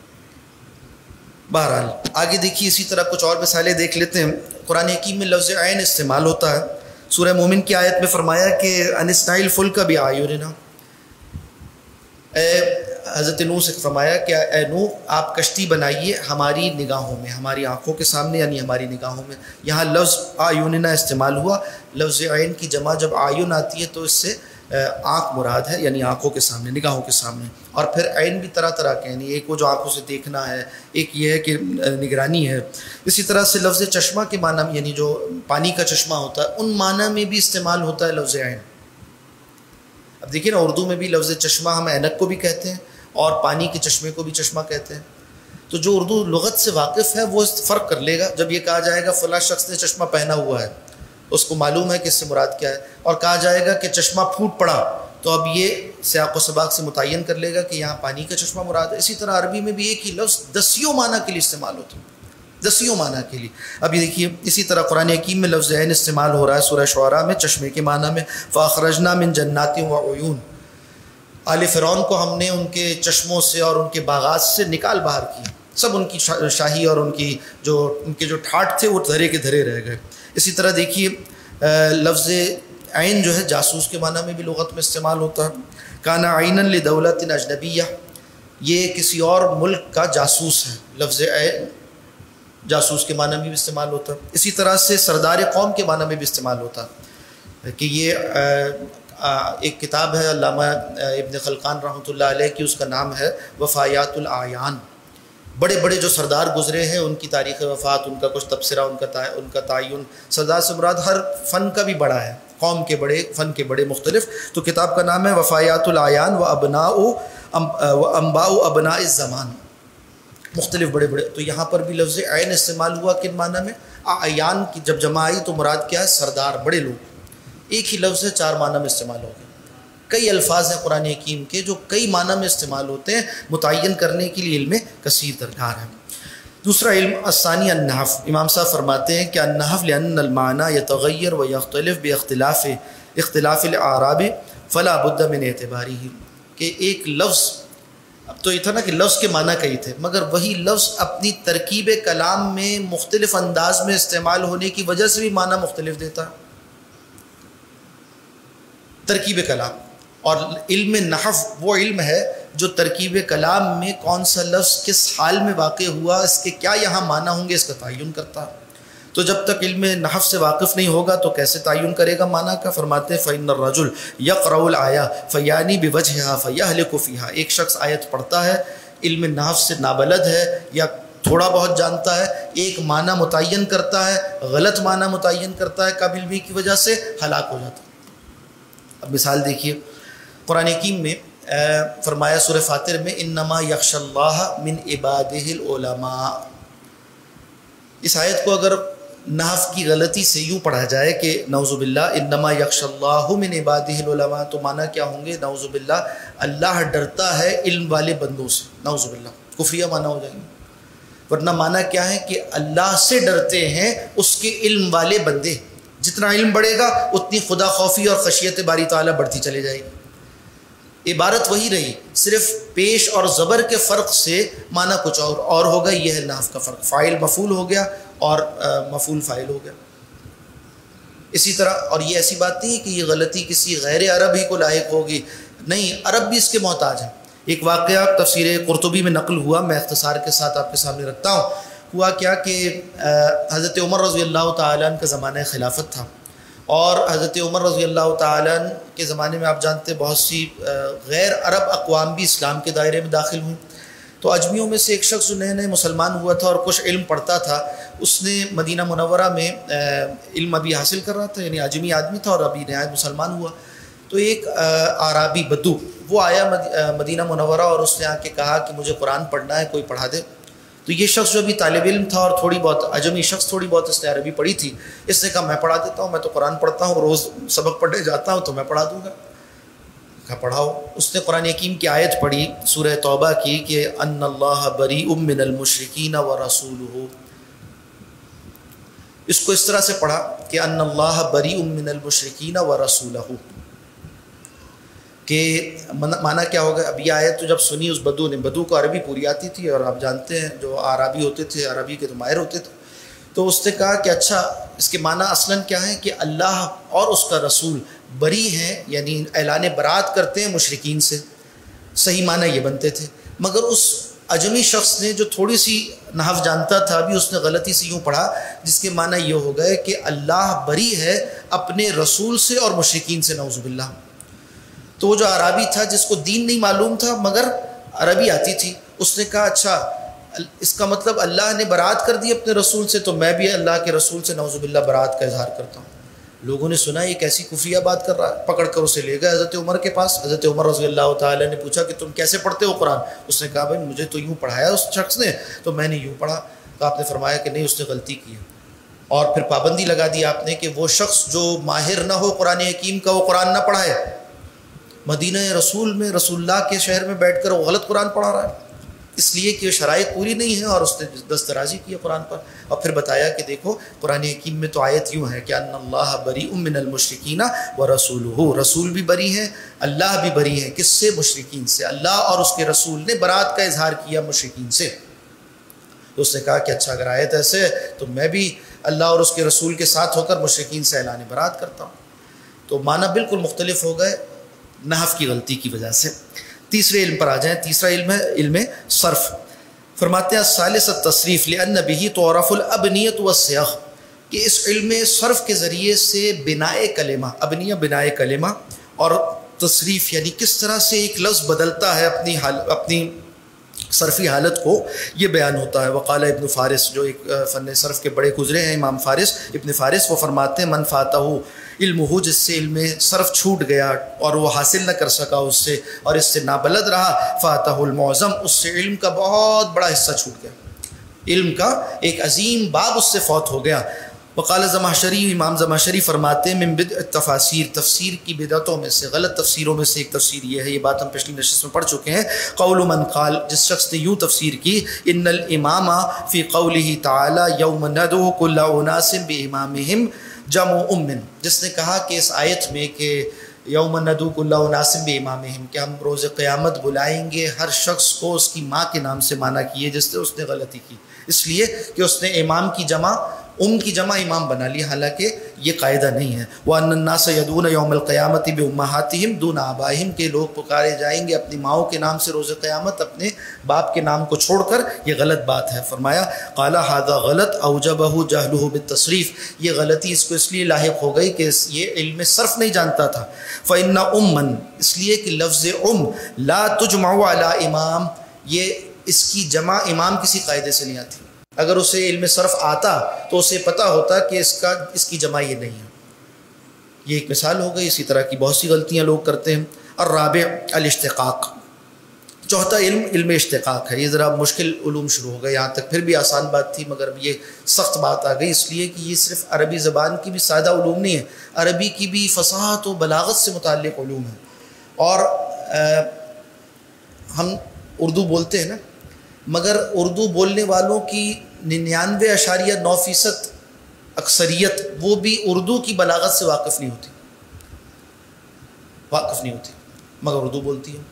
بہرحال آگے دیکھیے، اسی طرح کچھ اور مثالیں دیکھ لیتے ہیں۔ قرآن حکیم میں لفظ عین استعمال ہوتا ہے۔ سورہ مومن کی آیت میں فرمایا کہ انصنع الفلک بأعیننا، حضرت نوح سے فرمایا کہ اے نوح آپ کشتی بنائیے ہماری نگاہوں میں، ہماری آنکھوں کے سامنے، یعنی ہماری نگاہوں میں۔ یہاں لفظ اعیننا استعمال ہوا۔ لفظ عین کی جمع جب اعین آتی ہے تو اس سے آنکھ مراد ہے، یعنی آنکھوں کے سامنے، نگاہوں کے سامنے۔ اور پھر عین بھی طرح طرح کے، یعنی ایک وہ جو آنکھوں سے دیکھنا ہے، ایک یہ ہے کہ نگرانی ہے۔ اسی طرح سے لفظ چشمہ کے معنی میں، یعنی جو پانی کا چشمہ ہوتا ہے، ان معنی میں بھی استعمال ہوتا ہے لفظ عین۔ اب دیکھیے نا، اردو میں بھی لفظ چشمہ ہم اینک کو بھی کہتے ہیں اور پانی کے چشمے کو بھی چشمہ کہتے ہیں۔ تو جو اردو لغت سے واقف ہے وہ فرق کر لے گا۔ جب یہ کہا جائے گا فلاں شخص نے چشمہ پہنا ہوا ہے، اس کو معلوم ہے کہ اس سے مراد کیا ہے، اور کہا جائے گا کہ چشمہ پھوٹ پڑا، تو اب یہ سیاق و سباق سے متعین کر لے گا کہ یہاں پانی کا چشمہ مراد ہے۔ اسی طرح عربی میں بھی ایک ہی لفظ دسیوں معنی کے لیے استعمال ہوتا ہے، دسیوں معنی کے لیے۔ اب یہ دیکھیے، اسی طرح قرآن حکیم میں لفظ عین استعمال ہو رہا ہے سورہ شعراء میں چشمے کے معنی میں۔ فَأَخْرَجْنَا مِن جَنَّاتٍ وَعُيُونٍ، آل فرعون کو ہم نے ان کے چشموں سے اور ان کے باغات سے نکال باہر کیا، سب ان کی شاہی اور ان کے جو ٹھاٹ تھے وہ دھرے کے دھرے رہ گئے۔ اسی طرح دیکھیے لفظ عین جو ہے جاسوس کے معنی میں بھی لغت میں استعمال ہوتا ہے۔ کانا عینا لدولت اجنبیہ، یہ کسی اور ملک کا جاسوس ہے، لفظ عین جاسوس کے معنی میں بھی استعمال ہوتا ہے۔ اسی طرح سے سردار قوم کے معنی میں بھی استعمال ہوتا ہے کہ یہ ایک کتاب ہے علامہ ابن خلقان رحمۃ اللہ علیہ کی، اس کا نام ہے وفایات الاعیان۔ بڑے بڑے جو سردار گزرے ہیں ان کی تاریخ وفات، ان کا کچھ تبصرہ، ان کا تعین۔ سردار سے مراد ہر فن کا بھی بڑا ہے، قوم کے بڑے، فن کے بڑے مختلف۔ تو کتاب کا نام ہے وفایات الاعیان و انباء ابناء الزمان، مختلف بڑے بڑے. تو یہاں پر بھی لفظ عین استعمال ہوا کن معنی میں؟ اعیان کی جب جمع آئی تو مراد کیا ہے؟ سردار، بڑے لوگ. ایک ہی لفظ ہے، 4 معنی میں استعمال ہو گیا. کئی الفاظ ہیں قرآن حکیم کے جو کئی معنی میں استعمال ہوتے ہیں، متعین کرنے کے لیے علم کثیر درکار ہے. دوسرا علم الثانی النحو. امام صاحب فرماتے ہیں کہ النحو لأن المعنی یتغیر و یختلف باختلاف الاعراب فلا بد من اعتبارہ. کہ ایک لفظ، اب تو یہ تھا نا کہ لفظ کے معنی کئی تھے، مگر وہی لفظ اپنی ترکیب کلام میں مختلف انداز میں استعمال ہونے کی وجہ سے بھی معنی مختلف دیتا ہے. ترکیب کلام. اور علم نحو وہ علم ہے جو ترکیب کلام میں کون سا لفظ کس حال میں واقع ہوا، اس کے کیا یہاں معنی ہوں گے، اس کا تعین کرتا ہے. تو جب تک علم نحو سے واقف نہیں ہوگا تو کیسے تعین کرے گا معنی کا؟ فرماتے ہیں فَإِنَّ الرَّجُلَ يَقْرَأُ الْآيَةَ فَيَعْنِي بِوَجْهِهَا فَيَهْلِكُ فِيهَا. ایک شخص آیت پڑھتا ہے، علم نحو سے نابلد ہے یا تھوڑا بہت جانتا ہے، ایک معنی متعین کرتا ہے، غلط معنی متعین کرتا ہے کم علمی کی وجہ سے، ہلاک ہو جاتا ہے. اب مثال دیکھیے قرآن حکیم میں فرمایا سورہ فاطر میں انما یخشی اللہ من عبادہ العلماء. اس آیت کو اگر نحو کی غلطی سے یوں پڑھا جائے کہ نعوذ باللہ انما یخشی اللہ من عبادہ العلماء، تو معنی کیا ہوں گے؟ نعوذ باللہ اللہ ڈرتا ہے علم والے بندوں سے. نعوذ باللہ کفریہ معنی ہو جائیں گے. ورنہ معنی کیا ہے کہ اللہ سے ڈرتے ہیں اس کے علم والے بندے. جتنا علم بڑھے گا اتنی خدا خوفی اور خشیت باری تعالیٰ بڑھتی چلی جائے گی. عبارت وہی رہی، صرف پیش اور زبر کے فرق سے معنی کچھ اور ہوگا. یہ ہے نحو کا فرق. فاعل مفعول ہو گیا اور مفعول فاعل ہو گیا. اسی طرح، اور یہ ایسی بات نہیں کہ یہ غلطی کسی غیر عرب ہی کو لاحق ہوگی، نہیں، عرب بھی اس کے محتاج ہیں. ایک واقعہ تفسیر قرطبی میں نقل ہوا، میں اختصار کے ساتھ آپ کے سامنے رکھتا ہوں. ہوا کیا کہ حضرت عمر رضی اللہ تعالیٰ عنہ کا زمانہ خلافت تھا، اور حضرت عمر رضی اللہ تعالیٰ عنہ کے زمانے میں آپ جانتے بہت سی غیر عرب اقوام بھی اسلام کے دائرے میں داخل ہوئیں. تو اجمیوں میں سے ایک شخص جو نئے نئے مسلمان ہوا تھا اور کچھ علم پڑھتا تھا، اس نے مدینہ منورہ میں علم ابھی حاصل کر رہا تھا، یعنی اجمی آدمی تھا اور ابھی نہایت مسلمان ہوا. تو ایک اعرابی بدو وہ آیا مدینہ منورہ اور اس نے آ کے کہا کہ مجھے قرآن پڑھنا ہے، کوئی پڑھا دے. تو یہ شخص جو بھی طالب علم تھا اور تھوڑی بہت عجمی شخص، تھوڑی بہت اس نے عربی پڑھی تھی، اس نے کہا میں پڑھا دیتا ہوں، میں تو قرآن پڑھتا ہوں، روز سبق پڑھنے جاتا ہوں، تو میں پڑھا دوں گا. کہا پڑھاؤ. اس نے قرآن حکیم کی آیت پڑھی سورہ توبہ کی کہ ان اللہ بریء من المشرکین ورسولہ. اس کو اس طرح سے پڑھا کہ ان اللہ بریء من المشرکین ورسولہ، کہ معنی کیا ہوگا؟ اب یہ آیت تو جب سنی اس بدو نے، بدو کو عربی پوری آتی تھی اور آپ جانتے ہیں جو عربی ہوتے تھے عربی کے تو ماہر ہوتے تھے، تو اس نے کہا کہ اچھا اس کے معنی اصلاً کیا ہے کہ اللہ اور اس کا رسول بری ہیں، یعنی اعلان برات کرتے ہیں مشرکین سے. صحیح معنی یہ بنتے تھے. مگر اس اجمی شخص نے جو تھوڑی سی نحو جانتا تھا بھی، اس نے غلطی سے یوں پڑھا جس کے معنی یہ ہو گئے کہ اللہ بری ہے اپنے رسول سے اور مشرکین سے. نعوذ باللہ. تو وہ جو عربی تھا جس کو دین نہیں معلوم تھا مگر عربی آتی تھی، اس نے کہا اچھا اس کا مطلب اللہ نے برات کر دی اپنے رسول سے، تو میں بھی اللہ کے رسول سے نعوذ باللہ برات کا اظہار کرتا ہوں. لوگوں نے سنا یہ کیسی کفریہ بات کر رہا ہے، پکڑ کر اسے لے گئے حضرت عمر کے پاس. حضرت عمر رضی اللہ تعالیٰ نے پوچھا کہ تم کیسے پڑھتے ہو قرآن؟ اس نے کہا بھائی مجھے تو یوں پڑھایا اس شخص نے، تو میں نے یوں پڑھا. تو آپ نے فرمایا کہ نہیں، اس نے غلطی کی ہے. اور پھر پابندی لگا دی آپ نے کہ وہ شخص جو ماہر نہ ہو قرآن حکیم کا وہ قرآن نہ پڑھائے. مدینہ رسول میں رسول اللہ کے شہر میں بیٹھ کر وہ غلط قرآن پڑھا رہا ہے، اس لیے کہ شرائط پوری نہیں ہے، اور اس نے دسترازی کی ہے قرآن پر. اور پھر بتایا کہ دیکھو قرآن حکیم میں تو آیت یوں ہے کہ ان اللہ بریء من المشرکین ورسولہ، رسول بھی بری ہیں، اللہ بھی بری ہیں. کس سے؟ مشرکین سے. اللہ اور اس کے رسول نے برات کا اظہار کیا مشرکین سے. تو اس نے کہا کہ اچھا اگر آیت ایسے ہے تو میں بھی اللہ اور اس کے رسول کے ساتھ ہو کر مشرکین سے اعلان برات کرتا ہوں. تو معنی بالکل مختلف ہو گئے نحو کی غلطی کی وجہ سے. تیسرے علم پر آ جائیں. تیسرا علم ہے علم صرف. فرماتے ہیں ثالث التصریف لأن به تعرف الابنیۃ والصیغ، کہ اس علم صرف کے ذریعے سے بنائے کلمہ، ابنیہ بنائے کلمہ، اور تصریف یعنی کس طرح سے ایک لفظ بدلتا ہے اپنی صرفی حالت کو، یہ بیان ہوتا ہے. وقال ابن فارس، جو ایک فن صرف کے بڑے گزرے ہیں، امام فارس ابن فارس، وہ فرماتے ہیں من فاتہ علم ہو جس سے علم صرف چھوٹ گیا اور وہ حاصل نہ کر سکا اس سے اور اس سے نابلد رہا، فاتہ المعظم، اس سے علم کا بہت بڑا حصہ چھوٹ گیا، علم کا ایک عظیم باب اس سے فوت ہو گیا۔ وقال زمخشری، امام زمخشری فرماتے ہیں من بدع التفاسیر، تفسیر کی بدعتوں میں سے، غلط تفسیروں میں سے ایک تفسیر یہ ہے، یہ بات ہم پچھلی نشست میں پڑھ چکے ہیں، قول من قال، جس شخص نے یوں تفسیر کی، ان الامام فی قولہ تعالی یوم ندعو کل اناس بامامہم جمع امن، جس نے کہا کہ اس آیت میں کہ یوم ندعو کل اناس بامامہم، کہ ہم روز قیامت بلائیں گے ہر شخص کو اس کی ماں کے نام سے مانا کیے، جس سے اس نے غلطی کی، اس لیے کہ اس نے امام کی جمع کی جمع امام بنا لی، حالانکہ یہ قاعدہ نہیں ہے۔ وَأَنَّ النَّاسَ يَدْعُونَ يَوْمَ الْقِيَامَةِ بِأُمَّهَاتِهِمْ دُونَ آبائِهِمْ، کہ لوگ پکارے جائیں گے اپنی ماؤں کے نام سے روز قیامت، اپنے باپ کے نام کو چھوڑ کر، یہ غلط بات ہے۔ فرمایا قَالَ هَذَا غلط أَوْجَبَهُ جَهْلُهُ بِالتَّصْرِيف، یہ غلطی اس کو اس لیے لاحق ہو گئی کہ یہ علم صرف نہیں جانتا تھا۔ فَإِنَّ أُمًّا، اس لیے کہ لفظ لا تجمع علی امام، یہ اس کی جمع امام کسی قاعدے سے نہیں آتی، اگر اسے علم صرف آتا تو اسے پتہ ہوتا کہ اس کی جمع یہ نہیں ہے۔ یہ ایک مثال ہو گئی، اسی طرح کی بہت سی غلطیاں لوگ کرتے ہیں۔ الرابع الاشتقاق، چوتھا علم علم اشتقاق ہے۔ یہ ذرا مشکل علوم شروع ہو گئے، یہاں تک پھر بھی آسان بات تھی مگر اب یہ سخت بات آ گئی، اس لیے کہ یہ صرف عربی زبان کی بھی سادہ علوم نہیں ہے، عربی کی بھی فصاحت و بلاغت سے متعلق علوم ہے۔ اور ہم اردو بولتے ہیں نا، مگر اردو بولنے والوں کی 99.9% اکثریت وہ بھی اردو کی بلاغت سے واقف نہیں ہوتی مگر اردو بلتی ہے۔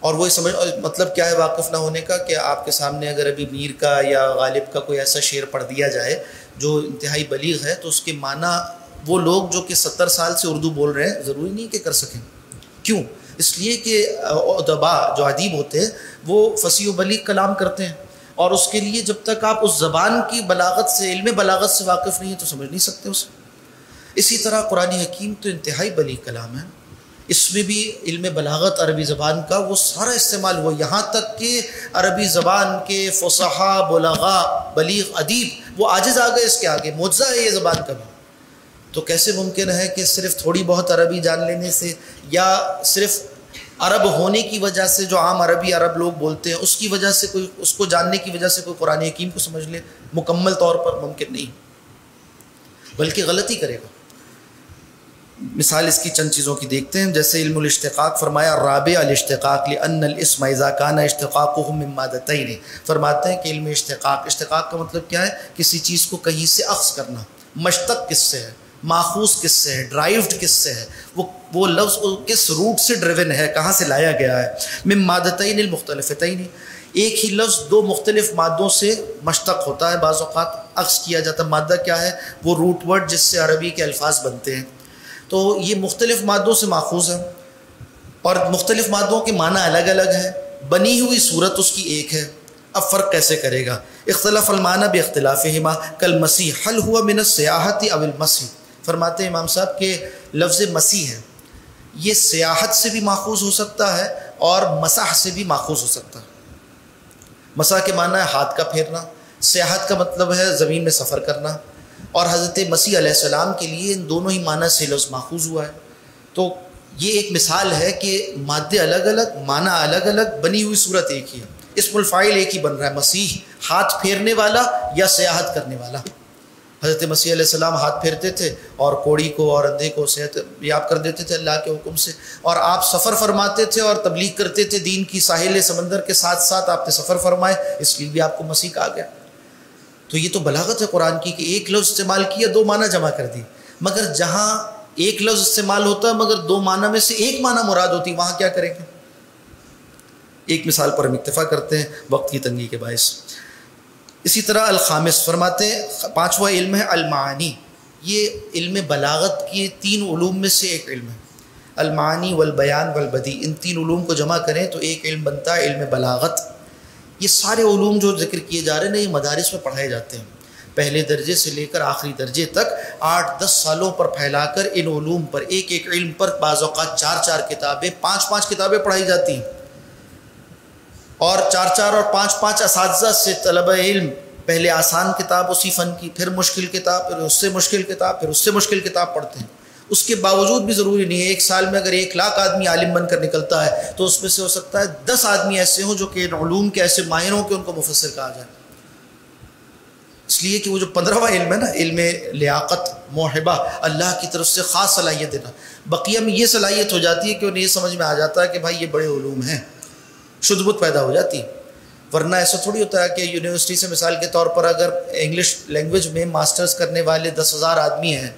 اور وہ سمجھ، مطلب کیا ہے واقف نہ ہونے کا، کہ آپ کے سامنے اگر ابھی میر کا یا غالب کا کوئی ایسا شعر پڑھ دیا جائے جو انتہائی بلیغ ہے، تو اس کے معنی وہ لوگ جو کہ 70 سال سے اردو بول رہے ہیں ضروری نہیں کہ کر سکیں۔ کیوں؟ اس لیے کہ ادبا جو ادیب ہوتے ہیں وہ فصیح و بلیغ کلام کرتے ہیں، اور اس کے لیے جب تک آپ اس زبان کی بلاغت سے، علم بلاغت سے واقف نہیں ہیں تو سمجھ نہیں سکتے اسے۔ اسی طرح قرآن حکیم تو انتہائی بلیغ کلام ہے، اس میں بھی علم بلاغت عربی زبان کا وہ سارا استعمال ہوا، یہاں تک کہ عربی زبان کے فصحاء، بلغاء، بلیغ ادیب وہ عاجز آ گئے اس کے آگے، معجزہ ہے یہ زبان کا بھی۔ تو کیسے ممکن ہے کہ صرف تھوڑی بہت عربی جان لینے سے، یا صرف عرب ہونے کی وجہ سے، جو عام عرب لوگ بولتے ہیں اس کی وجہ سے، کوئی اس کو جاننے کی وجہ سے کوئی قرآن حکیم کو سمجھ لے؟ مکمل طور پر ممکن نہیں، بلکہ غلطی کرے گا۔ مثال اس کی چند چیزوں کی دیکھتے ہیں، جیسے علم الاشتقاق، فرمایا رابع الاشتقاق لأن الاسم اذا كان اشتقاقه من مادتين، فرماتے ہیں کہ علم اشتقاق کا مطلب کیا ہے؟ کسی چیز کو کہیں سے اخذ کرنا۔ مشتق کس سے ہے؟ ماخوذ کس سے ہے؟ ڈرائیوڈ کس سے ہے؟ وہ لفظ کس روٹ سے ڈریون ہے، کہاں سے لایا گیا ہے؟ من مادتین المختلفتین، ایک ہی لفظ دو مختلف مادوں سے مشتق ہوتا ہے، بعض اوقات اخذ کیا جاتا ہے۔ مادہ کیا ہے؟ وہ روٹ ورڈ جس سے عربی کے الفاظ بنتے ہیں، تو یہ مختلف مادوں سے ماخوذ ہے، اور مختلف مادوں کے معنی الگ الگ ہیں، بنی ہوئی صورت اس کی ایک ہے۔ اب فرق کیسے کرے گا؟ اختلاف المعنی باختلافہما کالمسیح هل هو من السیاحت او المسح، فرماتے ہیں امام صاحب کہ لفظ مسیح ہے، یہ سیاحت سے بھی ماخوذ ہو سکتا ہے اور مسح سے بھی ماخوذ ہو سکتا ہے۔ مسح کے معنی ہے ہاتھ کا پھیرنا، سیاحت کا مطلب ہے زمین میں سفر کرنا، اور حضرت مسیح علیہ السلام کے لیے ان دونوں ہی معنی سے لفظ ماخوذ ہوا ہے۔ تو یہ ایک مثال ہے کہ مادے الگ الگ، معنی الگ الگ، بنی ہوئی صورت ایک ہی ہے، اسم الفاعل ایک ہی بن رہا ہے، مسیح ہاتھ پھیرنے والا یا سیاحت کرنے والا۔ حضرت مسیح علیہ السلام ہاتھ پھیرتے تھے اور کوڑی کو اور اندھے کو صحت یاب کر دیتے تھے اللہ کے حکم سے، اور آپ سفر فرماتے تھے اور تبلیغ کرتے تھے دین کی، ساحل سمندر کے ساتھ ساتھ آپ نے سفر فرمائے، اس لیے بھی آپ کو مسیح کہا گیا۔ تو یہ تو بلاغت ہے قرآن کی کہ ایک لفظ استعمال کیا، دو معنی جمع کر دی، مگر جہاں ایک لفظ استعمال ہوتا ہے مگر دو معنی میں سے ایک معنی مراد ہوتی، وہاں کیا کریں گے؟ ایک مثال پر ہم اکتفا کرتے ہیں وقت کی تنگی کے باعث۔ اسی طرح الخامس، فرماتے ہیں پانچواں علم ہے المعانی، یہ علم بلاغت کی 3 علوم میں سے ایک علم ہے، المعانی والبیان والبدیع، ان 3 علوم کو جمع کریں تو ایک علم بنتا ہے علم بلاغت۔ یہ سارے علوم جو ذکر کیے جا رہے ہیں یہ مدارس میں پڑھائے جاتے ہیں، پہلے درجے سے لے کر آخری درجے تک 8-10 سالوں پر پھیلا کر ان علوم پر، ایک ایک علم پر بعض اوقات 4 کتابیں، 5 کتابیں پڑھائی جاتی ہیں، اور 4 اور 5 اساتذہ سے طلبہ علم پہلے آسان کتاب اسی فن کی، پھر مشکل کتاب، پھر اس سے مشکل کتاب، پھر اس سے مشکل کتاب پڑھتے ہیں، اس کے باوجود بھی ضروری نہیں ہے ایک سال میں اگر 1 لاکھ آدمی عالم بن کر نکلتا ہے تو اس میں سے ہو سکتا ہے 10 آدمی ایسے ہوں جو کہ علوم کے ایسے ماہر ہوں کہ ان کو مفسر کہا جائے، اس لیے کہ وہ جو 15واں علم ہے نا، علم لیاقت موہبہ، اللہ کی طرف سے خاص صلاحیت دینا، بقیہ میں یہ صلاحیت ہو جاتی ہے کہ انہیں یہ سمجھ میں آ جاتا ہے کہ بھائی یہ بڑے علوم ہیں، شدھ بت پیدا ہو جاتی ہے۔ ورنہ ایسا تھوڑی ہوتا ہے کہ یونیورسٹی سے مثال کے طور پر اگر انگلش لینگویج میں ماسٹرز کرنے والے 10,000 آدمی ہیں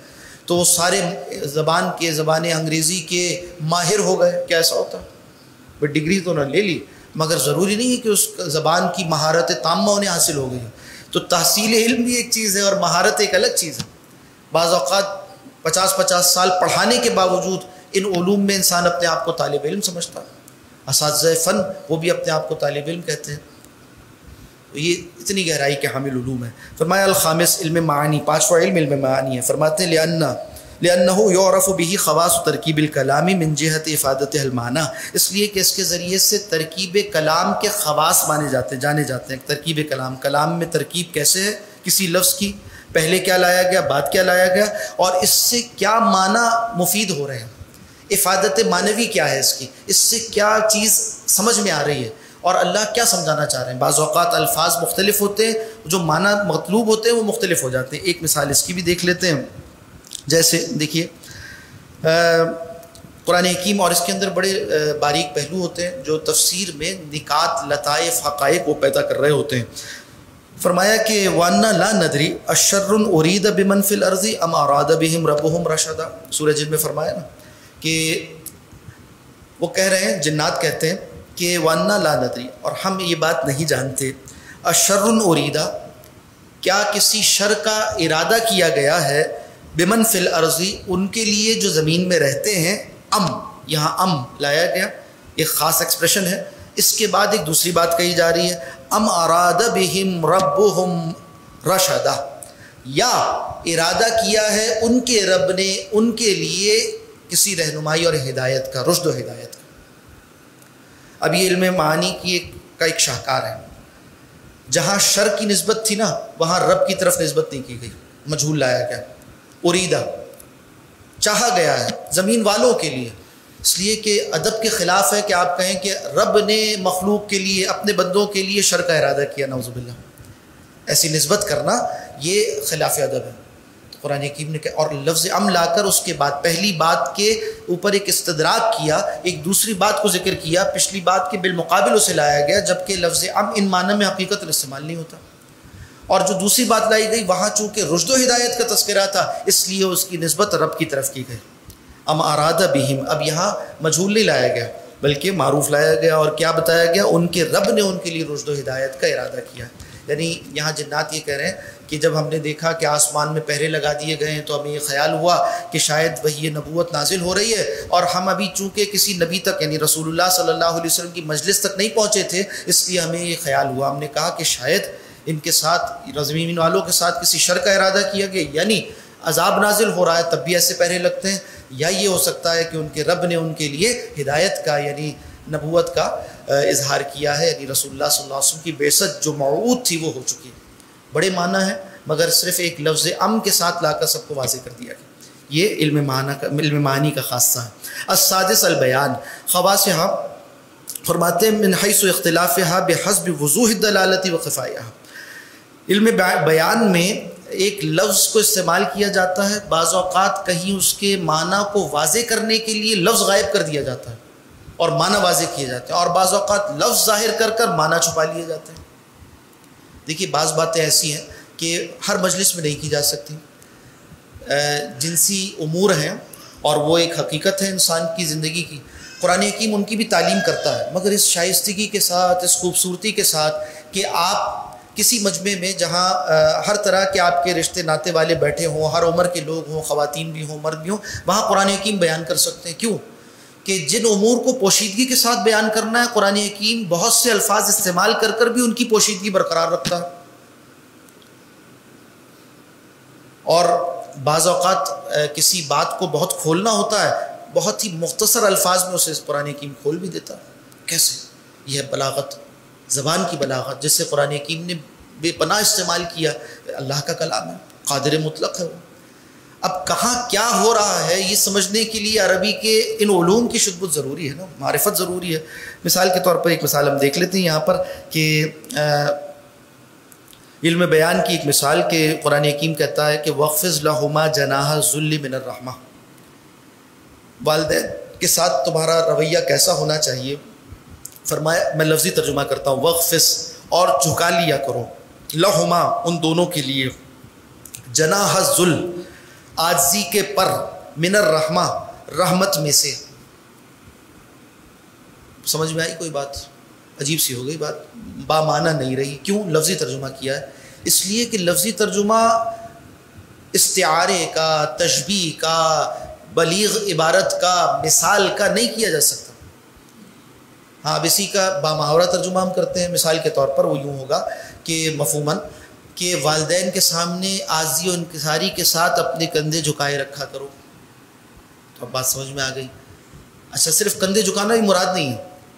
تو وہ سارے زبان انگریزی کے ماہر ہو گئے، کیا ایسا ہوتا ہے؟ وہ ڈگری تو نہ لے لی، مگر ضروری نہیں ہے کہ اس زبان کی مہارت تامہ انہیں حاصل ہو گئی۔ تو تحصیل علم بھی ایک چیز ہے اور مہارت ایک الگ چیز ہے۔ بعض اوقات 50 سال پڑھانے کے باوجود ان علوم میں انسان اپنے آپ کو طالب علم سمجھتا ہے، اساتذہ فن وہ بھی اپنے آپ کو طالب علم کہتے ہیں، تو یہ اتنی گہرائی کے حامل علوم ہے۔ فرمایا الخامس علم معانی، 5واں علم علم معانی ہے۔ فرماتے ہیں لأنه يعرف به خواص ترکیب الکلام من جہت افادت المعنی، اس لیے کہ اس کے ذریعے سے ترکیب کلام کے خواص جانے جاتے ہیں۔ ترکیب کلام میں ترکیب کیسے ہے کسی لفظ کی، پہلے کیا لایا گیا، بعد کیا لایا گیا، اور اس سے کیا معنی مفید ہو رہے ہیں، افادت معنوی کیا ہے اس کی، اس سے کیا چیز سمجھ میں آ رہی ہے اور اللہ کیا سمجھانا چاہ رہے ہیں۔ بعض اوقات الفاظ مختلف ہوتے ہیں، جو معنی مطلوب ہوتے ہیں وہ مختلف ہو جاتے ہیں۔ ایک مثال اس کی بھی دیکھ لیتے ہیں، جیسے دیکھیے قرآن حکیم، اور اس کے اندر بڑے باریک پہلو ہوتے ہیں جو تفسیر میں نکات، لطائف، حقائق کو پیدا کر رہے ہوتے ہیں۔ فرمایا کہ وَأَنَّا لَا نَدْرِي أَشَرٌ أُرِيدَ بِمَنْ فِي الْأَرْضِ أَمْ أَرَادَ بِهِمْ رَبُّهُمْ رَشَدًا، سورہ جن میں فرمایا نا کہ وہ کہہ رہے ہیں، جنات کہتے ہیں کہ وَأَنَّا لَا نَدْرِي، اور ہم یہ بات نہیں جانتے، أَشَرٌ أُرِيدَ، کیا کسی شر کا ارادہ کیا گیا ہے، بمن فی الارض، ان کے لیے جو زمین میں رہتے ہیں، یہاں لایا گیا، ایک خاص ایکسپریشن ہے۔ اس کے بعد ایک دوسری بات کہی جا رہی ہے، ام اراد بہم ربہم رشدا، یا ارادہ کیا ہے ان کے رب نے ان کے لیے کسی رہنمائی اور ہدایت کا، رشد و ہدایت کا۔ اب یہ علم معانی کی ایک شاہکار ہے، جہاں شر کی نسبت تھی نا وہاں رب کی طرف نسبت نہیں کی گئی، مجہول لایا گیا، اریدہ چاہا گیا ہے زمین والوں کے لیے، اس لیے کہ ادب کے خلاف ہے کہ آپ کہیں کہ رب نے مخلوق کے لیے، اپنے بندوں کے لیے شر کا ارادہ کیا، نعوذ باللہ، ایسی نسبت کرنا یہ خلاف ادب ہے۔ قرآن حکیم نے اور لفظ لا کر اس کے بعد پہلی بات کے اوپر ایک استدراک کیا، ایک دوسری بات کو ذکر کیا، پچھلی بات کے بالمقابل اسے لایا گیا، جبکہ لفظ ان معنی میں حقیقت استعمال نہیں ہوتا، اور جو دوسری بات لائی گئی وہاں چونکہ رشد و ہدایت کا تذکرہ تھا اس لیے اس کی نسبت رب کی طرف کی گئی۔ ام اراد بہم، اب یہاں مجہول نہیں لایا گیا بلکہ معروف لایا گیا، اور کیا بتایا گیا، ان کے رب نے ان کے لیے رشد و ہدایت کا ارادہ کیا۔ یعنی یہاں جنات یہ کہہ رہے ہیں کہ جب ہم نے دیکھا کہ آسمان میں پہرے لگا دیے گئے ہیں تو ہمیں یہ خیال ہوا کہ شاید وحی نبوت نازل ہو رہی ہے، اور ہم ابھی چونکہ کسی نبی تک یعنی رسول اللہ صلی اللہ علیہ وسلم کی مجلس تک نہیں پہنچے تھے، اس لیے ہمیں یہ خیال ہوا، ہم نے کہا کہ شاید ان کے ساتھ زمین والوں کے ساتھ کسی شر کا ارادہ کیا گیا، یعنی عذاب نازل ہو رہا ہے تب بھی ایسے پہرے لگتے ہیں، یا یہ ہو سکتا ہے کہ ان کے رب نے ان کے لیے ہدایت کا یعنی نبوت کا اظہار کیا ہے، یعنی رسول اللہ صلی اللہ علیہ وسلم کی بعثت جو موعود تھی وہ ہو چکی ہے۔ بڑے معنی ہیں مگر صرف ایک لفظ کے ساتھ لا کر سب کو واضح کر دیا گیا، یہ علم معنی کا خاصہ ہے۔ السادس البیان، خواصہا، فرماتے ہیں من حیث اختلافہا بحسب وضوح الدلالت و خفائہا، علم بیان میں ایک لفظ کو استعمال کیا جاتا ہے، بعض اوقات کہیں اس کے معنی کو واضح کرنے کے لیے لفظ غائب کر دیا جاتا ہے اور معنی واضح کیے جاتے ہیں، اور بعض اوقات لفظ ظاہر کر کر معنی چھپا لیے جاتے ہیں۔ دیکھیے بعض باتیں ایسی ہیں کہ ہر مجلس میں نہیں کی جا سکتی، جنسی امور ہیں اور وہ ایک حقیقت ہے انسان کی زندگی کی، قرآن حکیم ان کی بھی تعلیم کرتا ہے، مگر اس شائستگی کے ساتھ، اس خوبصورتی کے ساتھ کہ آپ کسی مجمع میں جہاں ہر طرح کے آپ کے رشتے ناتے والے بیٹھے ہوں، ہر عمر کے لوگ ہوں، خواتین بھی ہوں، مرد بھی ہوں، وہاں قرآن حکیم بیان کر سکتے ہیں۔ کیوں کہ جن امور کو پوشیدگی کے ساتھ بیان کرنا ہے قرآن حکیم بہت سے الفاظ استعمال کر کر بھی ان کی پوشیدگی برقرار رکھتا ہے، اور بعض اوقات کسی بات کو بہت کھولنا ہوتا ہے، بہت ہی مختصر الفاظ میں اسے قرآن حکیم کھول بھی دیتا ہے۔ کیسے؟ یہ ہے بلاغت، زبان کی بلاغت، جس سے قرآن حکیم نے بے پناہ استعمال کیا، اللہ کا کلام ہے، قادر مطلق ہے وہ۔ اب کہاں کیا ہو رہا ہے یہ سمجھنے کے لیے عربی کے ان علوم کی شدت ضروری ہے نا، معرفت ضروری ہے۔ مثال کے طور پر ایک مثال ہم دیکھ لیتے ہیں یہاں پر کہ علم بیان کی ایک مثال کہ قرآن حکیم کہتا ہے کہ وَخْفِضْ لَهُمَا جَنَاحَ الذُّلِّ مِنَ الرَّحْمَةِ، والدین کے ساتھ تمہارا رویہ کیسا ہونا چاہیے؟ فرمایا، میں لفظی ترجمہ کرتا ہوں، وَخْفِضْ، اور جھکا لیا کرو، لَهُمَا، ان دونوں کے لیے، جناح الذُّلِّ، عاجزی کے پر، من الرحمہ، رحمت میں سے۔ سمجھ میں آئی کوئی بات؟ عجیب سی ہو گئی بات، بامعنی نہیں رہی۔ کیوں لفظی ترجمہ کیا ہے؟ اس لیے کہ لفظی ترجمہ استعارے کا، تشبیہ کا، بلیغ عبارت کا، مثال کا نہیں کیا جا سکتا۔ ہاں، اب اسی کا بامحاورہ ترجمہ ہم کرتے ہیں۔ مثال کے طور پر وہ یوں ہوگا کہ مفہوماً کہ والدین کے سامنے عاجزی و انکساری کے ساتھ اپنے کندھے جھکائے رکھا کرو۔ تو اب بات سمجھ میں آ گئی۔ اچھا، صرف کندھے جھکانا ہی مراد نہیں ہے،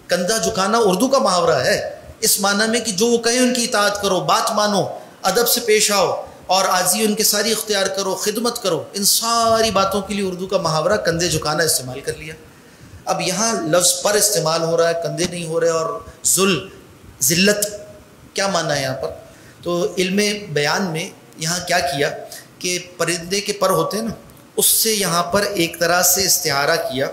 کندھا جھکانا اردو کا محاورہ ہے، اس معنی میں کہ جو وہ کہیں ان کی اطاعت کرو، بات مانو، ادب سے پیش آؤ، اور عاجزی ان کے ساری اختیار کرو، خدمت کرو۔ ان ساری باتوں کے لیے اردو کا محاورہ کندھے جھکانا استعمال کر لیا۔ اب یہاں لفظ پر استعمال ہو رہا ہے، کندھے نہیں ہو رہے، اور ذلت کیا معنی ہے یہاں پر؟ تو علم بیان میں یہاں کیا کیا کہ پرندے کے پر ہوتے ہیں نا، اس سے یہاں پر ایک طرح سے استعارہ کیا۔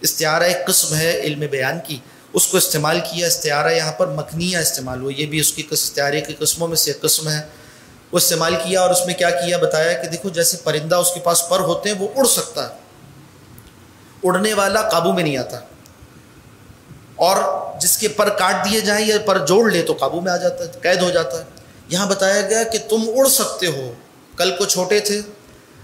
استعارہ ایک قسم ہے علم بیان کی، اس کو استعمال کیا۔ استعارہ یہاں پر مکنیہ استعمال ہوا، یہ بھی اس کی استعارے کی قسموں میں سے ایک قسم ہے، وہ استعمال کیا۔ اور اس میں کیا کیا بتایا کہ دیکھو جیسے پرندہ اس کے پاس پر ہوتے ہیں، وہ اڑ سکتا ہے، اڑنے والا قابو میں نہیں آتا، اور جس کے پر کاٹ دیے جائیں یا پر جوڑ لے تو قابو میں آ جاتا ہے، قید ہو جاتا ہے۔ یہاں بتایا گیا کہ تم اڑ سکتے ہو، کل کو چھوٹے تھے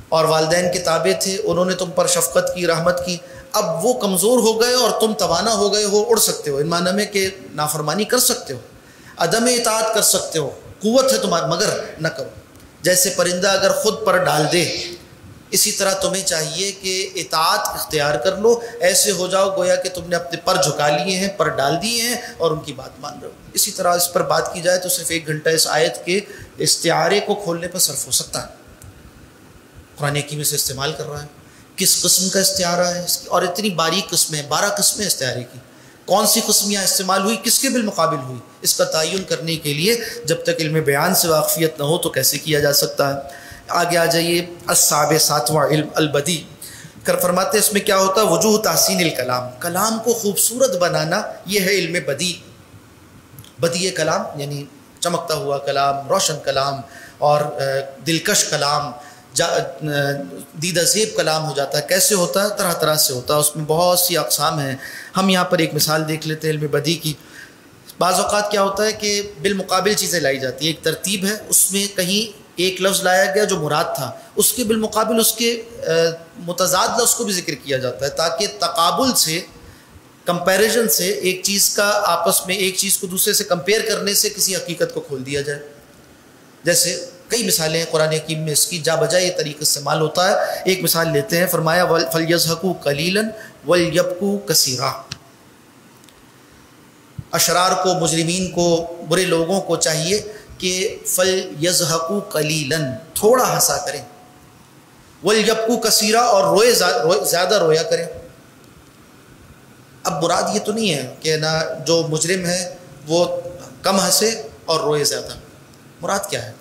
اور والدین کے تابع تھے، انہوں نے تم پر شفقت کی، رحمت کی، اب وہ کمزور ہو گئے اور تم توانا ہو گئے ہو، اڑ سکتے ہو، ان معنی میں کہ نافرمانی کر سکتے ہو، عدم اطاعت کر سکتے ہو، قوت ہے تمہاری، مگر نہ کرو۔ جیسے پرندہ اگر خود پر ڈال دے، اسی طرح تمہیں چاہیے کہ اطاعت اختیار کر لو، ایسے ہو جاؤ گویا کہ تم نے اپنے پر جھکا لیے ہیں، پر ڈال دیے ہیں اور ان کی بات مان رہے ہو۔ اسی طرح اس پر بات کی جائے تو صرف 1 گھنٹہ اس آیت کے استعارے کو کھولنے پر صرف ہو سکتا ہے۔ قرآن حکیم سے استعمال کر رہا ہے، کس قسم کا استعارہ ہے اس کی، اور اتنی باریک قسمیں ہیں، 12 قسمیں استعارے کی، کون سی قسم یہاں استعمال ہوئی، کس کے بالمقابل ہوئی، اس کا تعین کرنے کے لیے جب تک علم بیان سے واقفیت نہ ہو تو کیسے کیا جا سکتا ہے۔ آگے آ جائیے، السابع، 7واں علم البدی، فرماتے ہیں اس میں کیا ہوتا ہے؟ وجوہ تحسین الکلام، کلام کو خوبصورت بنانا، یہ ہے علم بدی۔ بدی کلام یعنی چمکتا ہوا کلام، روشن کلام، اور دلکش کلام، دیدہ زیب کلام ہو جاتا ہے۔ کیسے ہوتا ہے؟ طرح طرح سے ہوتا ہے، اس میں بہت سی اقسام ہیں۔ ہم یہاں پر ایک مثال دیکھ لیتے ہیں علم بدی کی۔ بعض اوقات کیا ہوتا ہے کہ بالمقابل چیزیں لائی جاتی ہیں، ایک ترتیب ہے، اس میں کہیں ایک لفظ لایا گیا جو مراد تھا، اس کے بالمقابل اس کے متضاد لفظ کو بھی ذکر کیا جاتا ہے، تاکہ تقابل سے، کمپیریزن سے، ایک چیز کا آپس میں، ایک چیز کو دوسرے سے کمپیئر کرنے سے کسی حقیقت کو کھول دیا جائے۔ جیسے کئی مثالیں ہیں قرآن حکیم میں اس کی، جا بجائے یہ طریقہ استعمال ہوتا ہے۔ ایک مثال لیتے ہیں، فرمایا فَلْيَضْحَكُوا قَلِيلًا وَلْيَبْكُوا كَثِيرًا۔ اشرار کو، مجرمین کو، برے لوگوں کو چاہیے کہ فَلْيَضْحَكُوا قَلِيلًا، تھوڑا ہنسا کریں، وَلْيَبْكُوا كَثِيرًا، اور روئے، زیادہ رویا کریں۔ اب مراد یہ تو نہیں ہے کہ نا جو مجرم ہے وہ کم ہنسے اور روئے زیادہ۔ مراد کیا ہے؟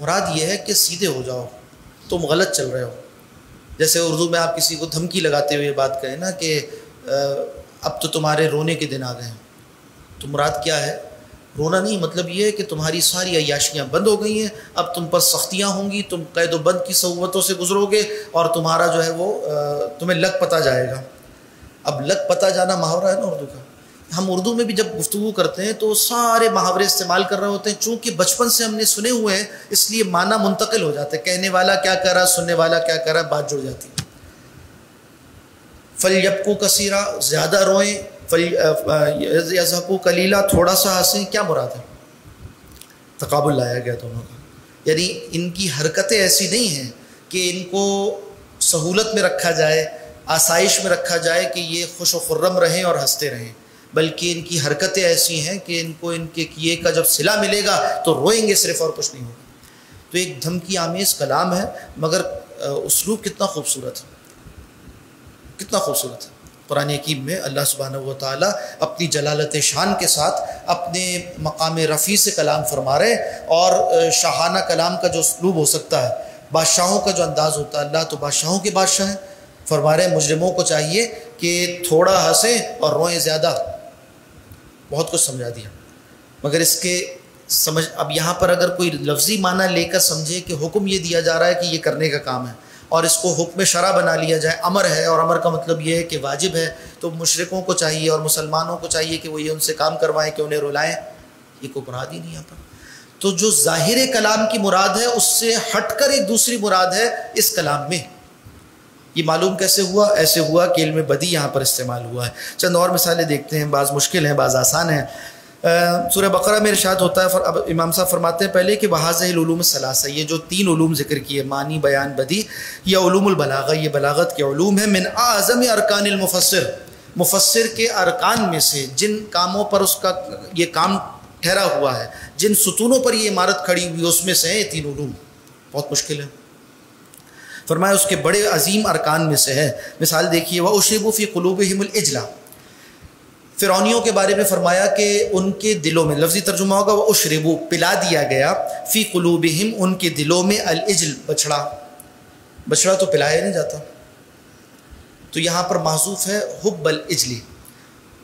مراد یہ ہے کہ سیدھے ہو جاؤ، تم غلط چل رہے ہو۔ جیسے اردو میں آپ کسی کو دھمکی لگاتے ہوئے بات کہیں نا کہ اب تو تمہارے رونے کے دن آ گئے ہیں، تو مراد کیا ہے؟ رونا نہیں، مطلب یہ ہے کہ تمہاری ساری عیاشیاں بند ہو گئی ہیں، اب تم پر سختیاں ہوں گی، تم قید و بند کی صعوبتوں سے گزرو گے، اور تمہارا جو ہے وہ تمہیں لگ پتہ جائے گا۔ اب لگ پتہ جانا محاورہ ہے نا اردو کا۔ ہم اردو میں بھی جب گفتگو کرتے ہیں تو سارے محاورے استعمال کر رہے ہوتے ہیں، چونکہ بچپن سے ہم نے سنے ہوئے ہیں، اس لیے معنی منتقل ہو جاتے ہیں، کہنے والا کیا کہہ رہا، سننے والا کیا کہہ رہا، بات جڑ جاتی ہے۔ فَلْيَبْكُوا كَثِيرًا، زیادہ روئیں، فَلْيَضْحَكُوا قَلِيلًا، تھوڑا سا ہنسیں۔ کیا مراد ہے؟ تقابل لایا گیا دونوں کا، یعنی ان کی حرکتیں ایسی نہیں ہیں کہ ان کو سہولت میں رکھا جائے، آسائش میں رکھا جائے کہ یہ خوش و خرم رہیں اور ہنستے رہیں، بلکہ ان کی حرکتیں ایسی ہیں کہ ان کو ان کے کیے کا جب صلہ ملے گا تو روئیں گے صرف، اور کچھ نہیں ہوگا۔ تو ایک دھمکی آمیز کلام ہے، مگر اسلوب کتنا خوبصورت ہے، کتنا خوبصورت ہے۔ قرآن حکیم میں اللہ سبحانہ و تعالیٰ اپنی جلالت شان کے ساتھ اپنے مقام رفیع سے کلام فرما رہے، اور شاہانہ کلام کا جو اسلوب ہو سکتا ہے، بادشاہوں کا جو انداز ہوتا ہے، اللہ تو بادشاہوں کے بادشاہ ہیں، فرما رہے ہیں مجرموں کو چاہیے کہ تھوڑا ہنسیں اور روئیں زیادہ۔ بہت کچھ سمجھا دیا، مگر اس کے سمجھ اب یہاں پر اگر کوئی لفظی معنی لے کر سمجھے کہ حکم یہ دیا جا رہا ہے کہ یہ کرنے کا کام ہے، اور اس کو حکم شرع بنا لیا جائے، امر ہے، اور امر کا مطلب یہ ہے کہ واجب ہے، تو مشرکوں کو چاہیے اور مسلمانوں کو چاہیے کہ وہ یہ ان سے کام کروائیں کہ انہیں رلائیں، یہ کوئی مراد ہی نہیں یہاں پر۔ تو جو ظاہر کلام کی مراد ہے اس سے ہٹ کر ایک دوسری مراد ہے اس کلام میں۔ یہ معلوم کیسے ہوا؟ ایسے ہوا کہ علم بدی یہاں پر استعمال ہوا ہے۔ چند اور مثالیں دیکھتے ہیں، بعض مشکل ہیں بعض آسان ہیں۔ سورہ بقرہ میں ارشاد ہوتا ہے، اب امام صاحب فرماتے ہیں پہلے کہ وَهَٰذِهِ الْعُلُومُ الثَّلَاثَةُ، یہ جو تین علوم ذکر کیے، معنی، بیان، بدی، یہ علوم البلاغہ، یہ بلاغت کے علوم ہیں، من اعظم ارکان المفسر، مفسر کے ارکان میں سے، جن کاموں پر اس کا یہ کام ٹھہرا ہوا ہے، جن ستونوں پر یہ عمارت کھڑی ہوئی، اس میں سے ہیں یہ تین علوم۔ بہت مشکل ہے، فرمایا اس کے بڑے عظیم ارکان میں سے ہے۔ مثال دیکھیے، وَأُشْرِبُوا فِي قُلُوبِهِمُ الْعِجْلَ، فرعونیوں کے بارے میں فرمایا کہ ان کے دلوں میں، لفظی ترجمہ ہوگا وَأُشْرِبُوا، پلا دیا گیا، فی قلوبہم، ان کے دلوں میں، العجل، بچڑا۔ بچڑا تو پلایا نہیں جاتا، تو یہاں پر محذوف ہے حب العجل،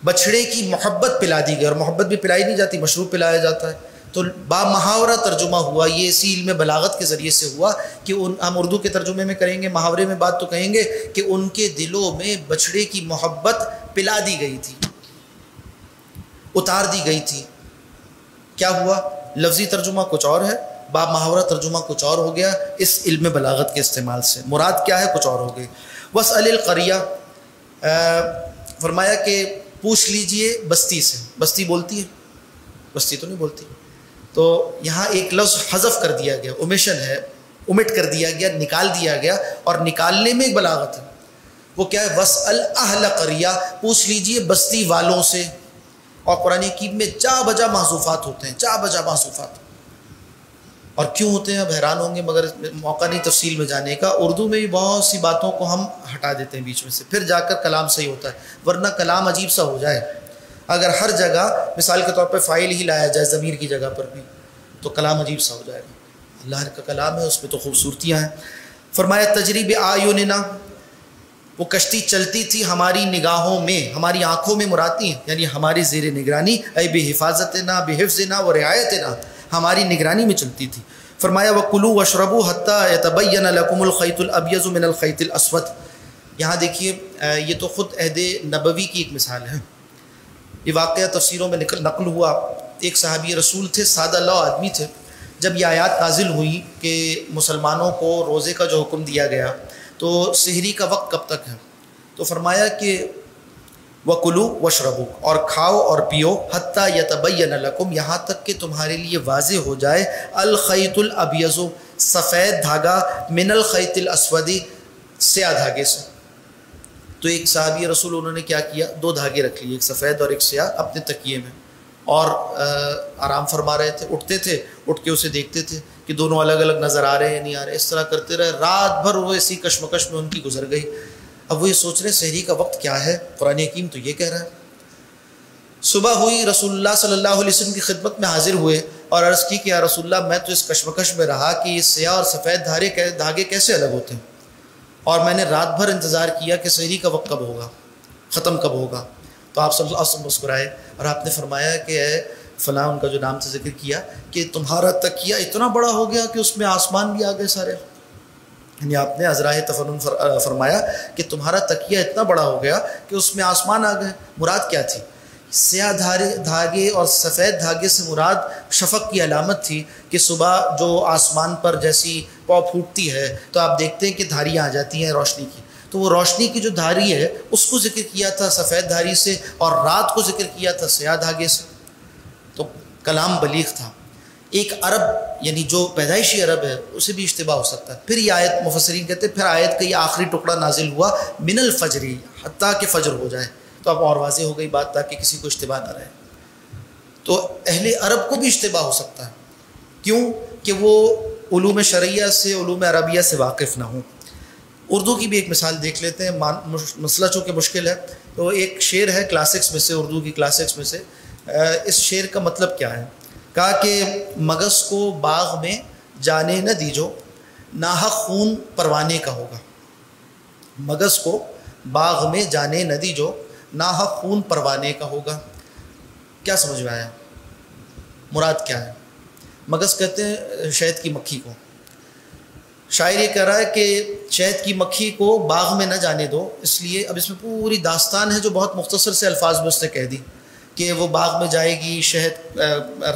بچڑے کی محبت پلا دی گئی، اور محبت بھی پلائی نہیں جاتی، مشروب پلایا جاتا ہے۔ تو با محاورہ ترجمہ ہوا، یہ اسی علم بلاغت کے ذریعے سے ہوا کہ ہم اردو کے ترجمے میں کریں گے، محاورے میں بات تو کہیں گے کہ ان کے دلوں میں بچڑے کی محبت پلا دی گئی تھی، اتار دی گئی تھی۔ کیا ہوا؟ لفظی ترجمہ کچھ اور ہے، با محاورہ ترجمہ کچھ اور ہو گیا اس علم بلاغت کے استعمال سے، مراد کیا ہے کچھ اور ہو گئی۔ وَاسْأَلِ الْقَرْيَةَ، فرمایا کہ پوچھ لیجئے بستی سے۔ بستی بولتی ہے؟ بستی تو نہیں بولتی، تو یہاں ایک لفظ حذف کر دیا گیا، اومیشن ہے، اومٹ کر دیا گیا، نکال دیا گیا، اور نکالنے میں ایک بلاغت ہے۔ وہ کیا ہے؟ وَاسْأَلْ أَهْلَ قَرْيَةَ، پوچھ لیجئے بستی والوں سے۔ اور قرآن حکیم میں جا بجا محذوفات ہوتے ہیں، جا بجا محذوفات، اور کیوں ہوتے ہیں اب حیران ہوں گے، مگر موقع نہیں تفصیل میں جانے کا۔ اردو میں بھی بہت سی باتوں کو ہم ہٹا دیتے ہیں بیچ میں سے، پھر جا کر کلام صحیح ہوتا ہے، ورنہ کلام عجیب سا ہو جائے۔ اگر ہر جگہ مثال کے طور پہ فاعل ہی لایا جائے ضمیر کی جگہ پر بھی، تو کلام عجیب سا ہو جائے گا۔ اللہ کا کلام ہے، اس میں تو خوبصورتیاں ہیں۔ فرمایا تجری بأعیننا، وہ کشتی چلتی تھی ہماری نگاہوں میں، ہماری آنکھوں میں مراتی ہیں، یعنی ہماری زیر نگرانی، اے بحفاظتنا بحفظنا ورعایتنا، ہماری نگرانی میں چلتی تھی۔ فرمایا وَكُلُوا وَاشْرَبُوا حَتَّى يَتَبَيَّنَ لَكُمُ الْخَيْطُ الْأَبْيَضُ مِنَ الْخَيْطِ الْأَسْوَدِ۔ یہاں دیکھیے، یہ تو خود عہد نبوی کی ایک مثال ہے۔ یہ واقعہ تفسیروں میں نقل ہوا، ایک صحابی رسول تھے، سادہ لو آدمی تھے۔ جب یہ آیات نازل ہوئی کہ مسلمانوں کو روزے کا جو حکم دیا گیا، تو سحری کا وقت کب تک ہے، تو فرمایا کہ وَكُلُوا وَاشْرَبُوا، اور کھاؤ اور پیو، حَتَّى يَتَبَيَّنَ لَكُمْ، یہاں تک کہ تمہارے لیے واضح ہو جائے، الخیط الابیض، سفید دھاگا، من الخیط الاسود، سیاہ دھاگے سے۔ تو ایک صحابی رسول انہوں نے کیا کیا، دو دھاگے رکھ لیے، ایک سفید اور ایک سیاہ، اپنے تکیے میں، اور آرام فرما رہے تھے، اٹھتے تھے، اٹھ کے اسے دیکھتے تھے کہ دونوں الگ الگ نظر آ رہے ہیں نہیں آ رہے، اس طرح کرتے رہے، رات بھر وہ ایسی کشمکش میں ان کی گزر گئی۔ اب وہ یہ سوچ رہے سحری کا وقت کیا ہے، قرآن حکیم تو یہ کہہ رہا ہے۔ صبح ہوئی، رسول اللہ صلی اللہ علیہ وسلم کی خدمت میں حاضر ہوئے اور عرض کی کہ یا رسول اللہ، میں تو اس کشمکش میں رہا کہ یہ سیاہ اور سفید دھاگے کیسے الگ ہوتے ہیں، اور میں نے رات بھر انتظار کیا کہ سحری کا وقت کب ہوگا، ختم کب ہوگا۔ تو آپ صلی اللہ علیہ وسلم مسکرائے اور آپ نے فرمایا کہ اے فلاں، ان کا جو نام سے ذکر کیا، کہ تمہارا تکیہ اتنا بڑا ہو گیا کہ اس میں آسمان بھی آ گئے سارے، یعنی آپ نے عذرائے تفنن فرمایا کہ تمہارا تکیہ اتنا بڑا ہو گیا کہ اس میں آسمان آ گئے۔ مراد کیا تھی؟ سیاہ دھاگے اور سفید دھاگے سے مراد شفق کی علامت تھی کہ صبح جو آسمان پر جیسی پاؤ پھوٹتی ہے تو آپ دیکھتے ہیں کہ دھاریاں آ جاتی ہیں روشنی کی، تو وہ روشنی کی جو دھاری ہے اس کو ذکر کیا تھا سفید دھاری سے، اور رات کو ذکر کیا تھا سیاہ دھاگے سے۔ تو کلام بلیغ تھا۔ ایک عرب، یعنی جو پیدائشی عرب ہے، اسے بھی اشتباہ ہو سکتا ہے۔ پھر یہ آیت، مفسرین کہتے ہیں پھر آیت کا یہ آخری ٹکڑا نازل ہوا، من الفجر، حتیٰ کہ فجر ہو جائے، تو اب اور واضح ہو گئی بات تاکہ کسی کو اشتباہ نہ رہے۔ تو اہل عرب کو بھی اشتباہ ہو سکتا ہے، کیوں کہ وہ علوم شرعیہ سے، علوم عربیہ سے واقف نہ ہوں۔ اردو کی بھی ایک مثال دیکھ لیتے ہیں، مسئلہ چونکہ مشکل ہے تو ایک شعر ہے کلاسکس میں سے، اردو کی کلاسکس میں سے. اس شعر کا مطلب کیا ہے؟ کہا کہ مگس کو باغ میں جانے نہ دیجو، ناحق خون پروانے کا ہوگا. مگس کو باغ میں جانے نہ دیجو، ناحق خون پروانے کا ہوگا. کیا سمجھ میں آیا؟ مراد کیا ہے؟ مگس کہتے ہیں شہد کی مکھی کو. شاعر یہ کہہ رہا ہے کہ شہد کی مکھی کو باغ میں نہ جانے دو، اس لیے اب اس میں پوری داستان ہے جو بہت مختصر سے الفاظ میں اس نے کہہ دی کہ وہ باغ میں جائے گی، شہد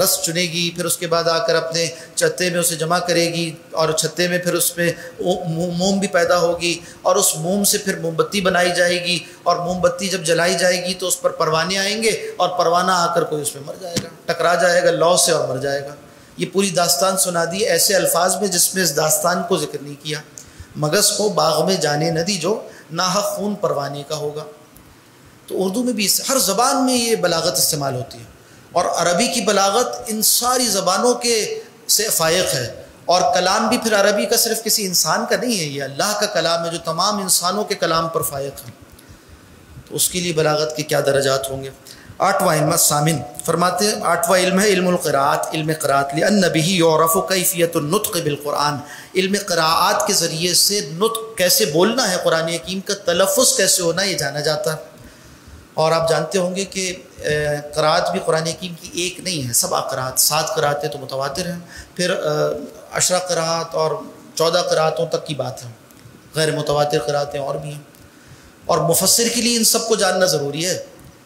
رس چنے گی، پھر اس کے بعد آ کر اپنے چھتے میں اسے جمع کرے گی، اور چھتے میں پھر اس میں موم بھی پیدا ہوگی، اور اس موم سے پھر موم بتی بنائی جائے گی، اور موم بتی جب جلائی جائے گی تو اس پر پروانے آئیں گے، اور پروانہ آ کر کوئی اس میں مر جائے گا، ٹکرا جائے گا لو سے اور مر جائے گا. یہ پوری داستان سنا دی ایسے الفاظ میں جس میں اس داستان کو ذکر نہیں کیا. مگس کو باغ میں جانے نہ دیجو، ناحق خون پروانے کا ہوگا. تو اردو میں بھی ہر زبان میں یہ بلاغت استعمال ہوتی ہے، اور عربی کی بلاغت ان ساری زبانوں کے سے فائق ہے. اور کلام بھی پھر عربی کا صرف کسی انسان کا نہیں ہے، یہ اللہ کا کلام ہے جو تمام انسانوں کے کلام پر فائق ہے. تو اس کے لیے بلاغت کے کیا درجات ہوں گے. 8واں علم الثامن فرماتے ہیں، 8واں علم ہے علم القراءات، علم قراءت. لأن به يعرف کیفیت النطق بالقرآن، علم قراءات کے ذریعے سے نطق کیسے بولنا ہے، قرآن حکیم کا تلفظ کیسے ہونا یہ جانا جاتا ہے. اور آپ جانتے ہوں گے کہ قراءت بھی قرآن حکیم کی ایک نہیں ہے، 7 قراءت، 7 قراءتیں تو متواتر ہیں، پھر 10 قراءت اور 14 قراءتوں تک کی بات ہے، غیر متواتر قراءتیں اور بھی ہیں. اور مفسر کے لیے ان سب کو جاننا ضروری ہے.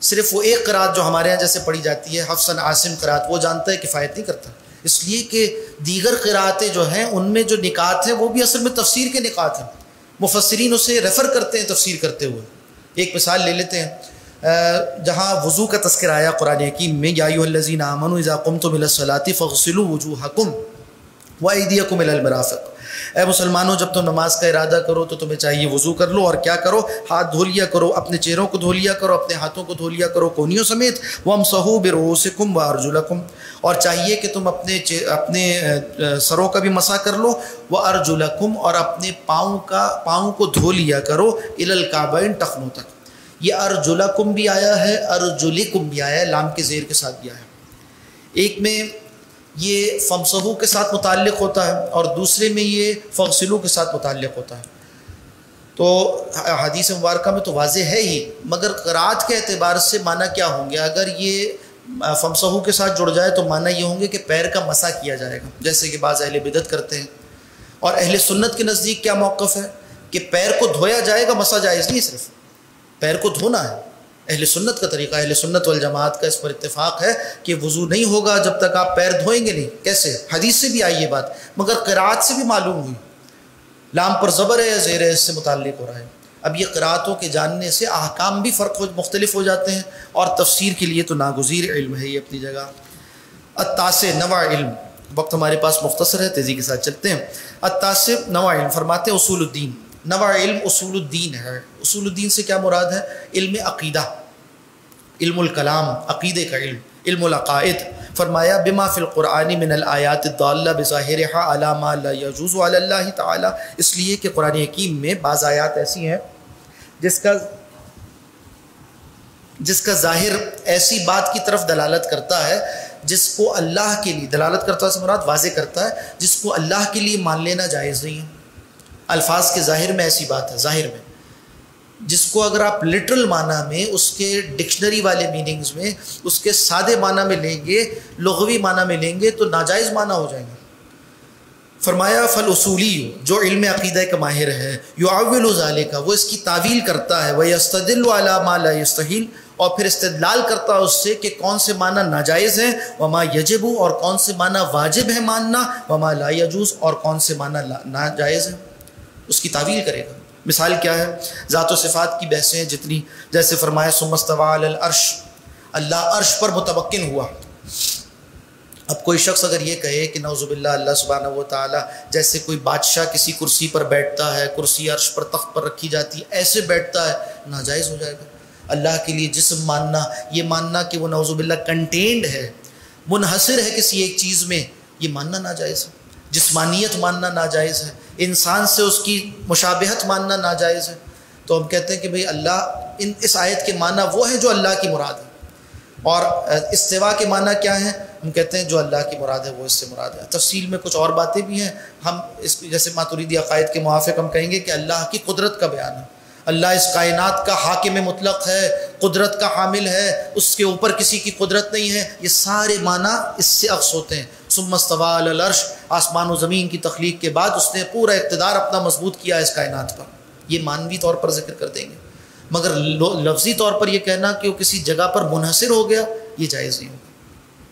صرف وہ ایک قراءت جو ہمارے ہاں جیسے پڑھی جاتی ہے حفص عاصم قراءت، وہ جانتا ہے کفایت نہیں کرتا، اس لیے کہ دیگر قراءتیں جو ہیں ان میں جو نکات ہیں وہ بھی اصل میں تفسیر کے نکات ہیں، مفسرین اسے ریفر کرتے ہیں تفسیر کرتے ہوئے. ایک مثال لے لیتے ہیں، جہاں وضو کا تذکرہ آیا قرآن حکیم میں، یا ایھا الذین آمنوا اذا قمتم الی الصلاۃ فاغسلوا وجوہکم وایدیکم الی المرافق. اے مسلمانوں جب تم نماز کا ارادہ کرو تو تمہیں چاہیے وضو کر لو، اور کیا کرو، ہاتھ دھو لیا کرو، اپنے چہروں کو دھو لیا کرو، اپنے ہاتھوں کو دھو لیا کرو کونیوں سمیت. وامسحوا برؤوسکم وارجلکم، اور چاہیے کہ تم اپنے سروں کا بھی مسح کر لو، وارجلکم، اور اپنے پاؤں کو دھو لیا کرو، الی الکعبین، ٹخنوں تک. یہ ارجلکم بھی آیا ہے، ارجلکم بھی آیا ہے، لام کے زیر کے ساتھ بھی آیا ہے. ایک میں یہ فمسحوا کے ساتھ متعلق ہوتا ہے اور دوسرے میں یہ فغسلوا کے ساتھ متعلق ہوتا ہے. تو حدیث مبارکہ میں تو واضح ہے ہی، مگر قرات کے اعتبار سے معنی کیا ہوں گے؟ اگر یہ فمسحوا کے ساتھ جڑ جائے تو معنی یہ ہوں گے کہ پیر کا مسح کیا جائے گا، جیسے کہ بعض اہل بدعت کرتے ہیں. اور اہل سنت کے نزدیک کیا موقف ہے کہ پیر کو دھویا جائے گا، مسح جائز نہیں، صرف پیر کو دھونا ہے. اہل سنت کا طریقہ، اہل سنت والجماعت کا اس پر اتفاق ہے کہ وضو نہیں ہوگا جب تک آپ پیر دھوئیں گے نہیں. کیسے؟ حدیث سے بھی آئی یہ بات، مگر قرات سے بھی معلوم ہوئی. لام پر زبر ہے یا زیر ہے، اس سے متعلق ہو رہا ہے. اب یہ قراتوں کے جاننے سے احکام بھی مختلف ہو جاتے ہیں، اور تفسیر کے لیے تو ناگزیر علم ہے یہ اپنی جگہ. التاسع، 9واں علم. وقت ہمارے پاس مختصر ہے، تیزی کے ساتھ چلتے ہیں. التاسع، 9واں علم فرماتے ہیں اصول الدین. 9واں علم اصول الدین ہے. اصول الدین سے کیا مراد ہے؟ علم عقیدہ، علم الکلام، عقیدے کا علم، علم العقائد. فرمایا بما فی القرآن من الآیات الدالہ بظاہرها علی ما لا یجوز علی اللہ تعالی، اس لیے کہ قرآن حکیم میں بعض آیات ایسی ہیں جس کا ظاہر ایسی بات کی طرف دلالت کرتا ہے جس کو اللہ کے لیے، دلالت کرتا ہے سے مراد واضح کرتا ہے، جس کو اللہ کے لیے مان لینا جائز نہیں ہے. الفاظ کے ظاہر میں ایسی بات ہے، ظاہر میں، جس کو اگر آپ لٹرل معنی میں، اس کے ڈکشنری والے میننگز میں، اس کے سادے معنی میں لیں گے، لغوی معنی میں لیں گے تو ناجائز معنی ہو جائیں گے. فرمایا فالاصولی، جو علم عقیدہ کا ماہر ہے، یعول ذالک، وہ اس کی تعویل کرتا ہے، ویستدل علی ما لا یستحیل، اور پھر استدلال کرتا ہے اس سے کہ کون سے معنی ناجائز ہیں، وما یجب، اور کون سے معنی واجب ہے ماننا، وما لا یجوز، اور کون سے معنی ناجائز ہیں، اس کی تعویل کرے گا. مثال کیا ہے؟ ذات و صفات کی بحثیں جتنی، جیسے فرمایا ثم استوى علی العرش، اللہ عرش پر متمکن ہوا. اب کوئی شخص اگر یہ کہے کہ نعوذ باللہ اللہ سبحانہ و تعالی جیسے کوئی بادشاہ کسی کرسی پر بیٹھتا ہے، کرسی عرش پر تخت پر رکھی جاتی ہے، ایسے بیٹھتا ہے، ناجائز ہو جائے گا. اللہ کے لیے جسم ماننا، یہ ماننا کہ وہ نعوذ باللہ کنٹینڈ ہے، منحصر ہے کسی ایک چیز میں، یہ ماننا ناجائز ہے. جسمانیت ماننا ناجائز ہے. انسان سے اس کی مشابہت ماننا ناجائز ہے، تو ہم کہتے ہیں کہ بھئی اللہ اس آیت کے معنی وہ ہیں جو اللہ کی مراد ہے، اور استوا کے معنی کیا ہیں؟ ہم کہتے ہیں جو اللہ کی مراد ہے وہ اس سے مراد ہے۔ تفصیل میں کچھ اور باتیں بھی ہیں، ہم اس جیسے ماتریدی عقائد کے موافق ہم کہیں گے کہ اللہ کی قدرت کا بیان ہے، اللہ اس کائنات کا حاکم مطلق ہے، قدرت کا حامل ہے، اس کے اوپر کسی کی قدرت نہیں ہے، یہ سارے معنی اس سے اخذ ہوتے ہیں۔ ثم استوى علی العرش، آسمان و زمین کی تخلیق کے بعد اس نے پورا اقتدار اپنا مضبوط کیا اس کائنات پر، یہ معنوی طور پر ذکر کر دیں گے، مگر لفظی طور پر یہ کہنا کہ وہ کسی جگہ پر منحصر ہو گیا، یہ جائز نہیں ہوگا۔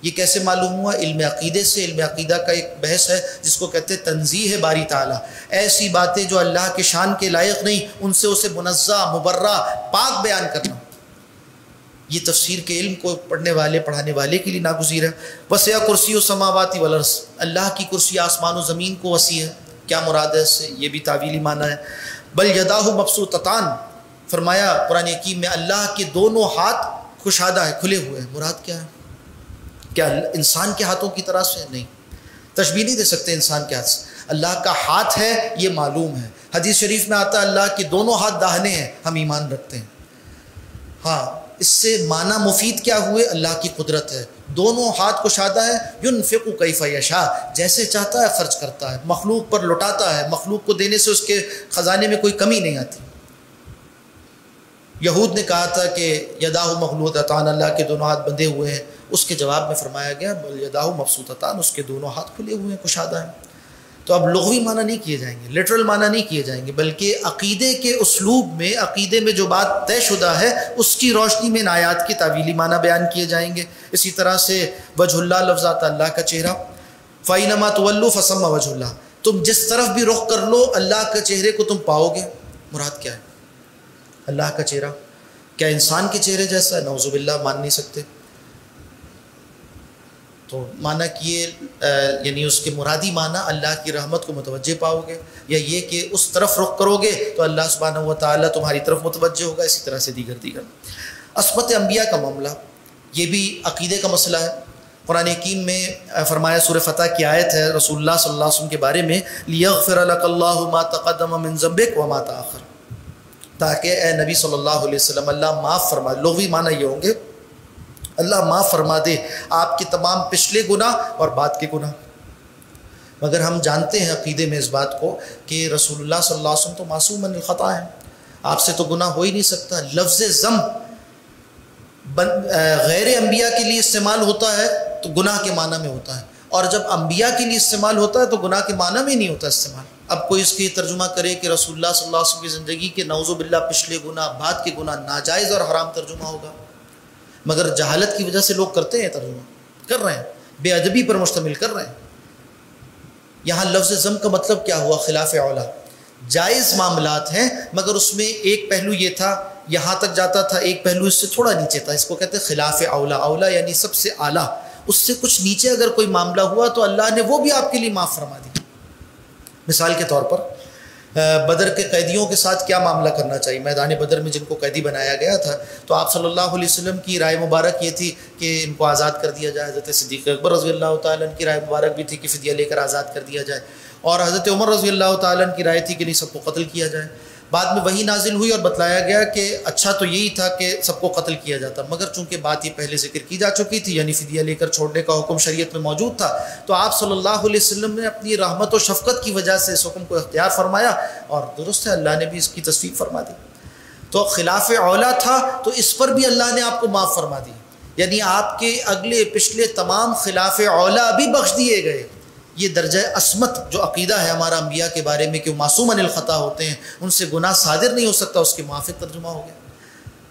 یہ کیسے معلوم ہوا؟ علم عقیدے سے۔ علم عقیدہ کا ایک بحث ہے جس کو کہتے ہیں تنزیہ باری تعالیٰ، ایسی باتیں جو اللہ کے شان کے لائق نہیں ان سے اسے منزہ، مبرہ، پاک بیان کرنا، یہ تفسیر کے علم کو پڑھنے والے پڑھانے والے کے لیے ناگزیر ہے۔ وسع کرسی السماوات والارض، اللہ کی کرسی آسمان و زمین کو وسیع ہے، کیا مراد ہے اس سے؟ یہ بھی تعویلی معنی ہے۔ بل یداہ مبسوطتان، فرمایا قرآن حکیم میں اللہ کے دونوں ہاتھ کشادہ ہے، کھلے ہوئے ہیں، مراد کیا ہے؟ کیا انسان کے ہاتھوں کی طرح سے؟ نہیں، تشبیہ نہیں دے سکتے انسان کے ہاتھ سے، اللہ کا ہاتھ ہے یہ معلوم ہے، حدیث شریف میں آتا ہے اللہ کے دونوں ہاتھ داہنے ہیں، ہم ایمان رکھتے ہیں۔ ہاں، اس سے معنی مفید کیا ہوئے؟ اللہ کی قدرت ہے، دونوں ہاتھ کشادہ ہے، ينفق کیف یشاء، جیسے چاہتا ہے خرچ کرتا ہے، مخلوق پر لٹاتا ہے، مخلوق کو دینے سے اس کے خزانے میں کوئی کمی نہیں آتی۔ یہود نے کہا تھا کہ یداہ مغلولتان، اللہ کے دونوں ہاتھ بندھے ہوئے ہیں، اس کے جواب میں فرمایا گیا بل یداہ مبسوطتان، اس کے دونوں ہاتھ کھلے ہوئے ہیں، کشادہ ہیں۔ تو اب لغوی معنی نہیں کیے جائیں گے، لٹرل معنی نہیں کیے جائیں گے، بلکہ عقیدے کے اسلوب میں، عقیدے میں جو بات طے شدہ ہے اس کی روشنی میں ان آیات کی تعویلی معنی بیان کیے جائیں گے۔ اسی طرح سے وجہ اللہ لفظ آتا اللہ کا چہرہ، فَإِنَّمَا تُوَلُّوا فَثَمَّ وَجْهُ اللَّهِ، تم جس طرف بھی رخ کر لو اللہ کے چہرے کو تم پاؤ گے۔ مراد کیا ہے؟ اللہ کا چہرہ کیا انسان کے چہرے جیسا ہے؟ نعوذ باللہ، مان نہیں سکتے۔ تو معنی کیے یعنی اس کے مرادی معنی اللہ کی رحمت کو متوجہ پاؤ گے، یا یہ کہ اس طرف رخ کرو گے تو اللہ سبحانہ و تعالیٰ تمہاری طرف متوجہ ہوگا۔ اسی طرح سے دیگر عصمت انبیاء کا معاملہ، یہ بھی عقیدے کا مسئلہ ہے۔ قرآن حکیم میں فرمایا، سورہ فتح کی آیت ہے رسول اللہ صلی اللہ علیہ وسلم کے بارے میں، لِيَغْفِرَ لَكَ اللَّهُ مَا تَقَدَّمَ مِن ذَنبِكَ وَمَا تَأَخَّرَ، تاکہ اے نبی صلی اللہ علیہ وسلم اللہ معاف فرما، لغوی معنی یہ ہوں گے اللہ معاف فرما دے آپ کے تمام پچھلے گناہ اور بعد کے گناہ۔ مگر ہم جانتے ہیں عقیدے میں اس بات کو کہ رسول اللہ صلی اللہ علیہ وسلم تو معصوم من الخطا ہیں، آپ سے تو گناہ ہو ہی نہیں سکتا۔ لفظ ذنب غیر انبیاء کے لیے استعمال ہوتا ہے تو گناہ کے معنی میں ہوتا ہے، اور جب انبیاء کے لیے استعمال ہوتا ہے تو گناہ کے معنی میں نہیں ہوتا استعمال۔ اب کوئی اس کی ترجمہ کرے کہ رسول اللہ صلی اللہ علیہ وسلم کی زندگی کے نعوذ باللہ پچھلے گناہ بعد کے گناہ ناجائز اور حرام ترجمہ ہوگا، مگر جہالت کی وجہ سے لوگ کرتے ہیں، ترجمہ کر رہے ہیں، بے ادبی پر مشتمل کر رہے ہیں۔ یہاں لفظ ذنب کا مطلب کیا ہوا؟ خلاف اولا، جائز معاملات ہیں مگر اس میں ایک پہلو یہ تھا یہاں تک جاتا تھا، ایک پہلو اس سے تھوڑا نیچے تھا، اس کو کہتے ہیں خلاف اولا۔ اولا یعنی سب سے اعلیٰ، اس سے کچھ نیچے اگر کوئی معاملہ ہوا تو اللہ نے وہ بھی آپ کے لیے معاف فرما دی۔ مثال کے طور پر بدر کے قیدیوں کے ساتھ کیا معاملہ کرنا چاہیے؟ میدان بدر میں جن کو قیدی بنایا گیا تھا تو آپ صلی اللہ علیہ وسلم کی رائے مبارک یہ تھی کہ ان کو آزاد کر دیا جائے۔ حضرت صدیق اکبر رضی اللہ تعالیٰ عنہ کی رائے مبارک بھی تھی کہ فدیہ لے کر آزاد کر دیا جائے، اور حضرت عمر رضی اللہ تعالیٰ عنہ کی رائے تھی کہ نہیں، سب کو قتل کیا جائے۔ بعد میں وہی نازل ہوئی اور بتلایا گیا کہ اچھا تو یہی تھا کہ سب کو قتل کیا جاتا، مگر چونکہ بات یہ پہلے ذکر کی جا چکی تھی، یعنی فدیہ لے کر چھوڑنے کا حکم شریعت میں موجود تھا، تو آپ صلی اللہ علیہ وسلم نے اپنی رحمت و شفقت کی وجہ سے اس حکم کو اختیار فرمایا، اور درست ہے اللہ نے بھی اس کی تصویب فرما دی۔ تو خلاف اولا تھا تو اس پر بھی اللہ نے آپ کو معاف فرما دی، یعنی آپ کے اگلے پچھلے تمام خلاف اولا بھی بخش دیے گئے۔ یہ درجہ عصمت جو عقیدہ ہے ہمارا انبیاء کے بارے میں کہ وہ معصوم عن الخطا ہوتے ہیں، ان سے گناہ صادر نہیں ہو سکتا، اس کے موافق ترجمہ ہو گیا۔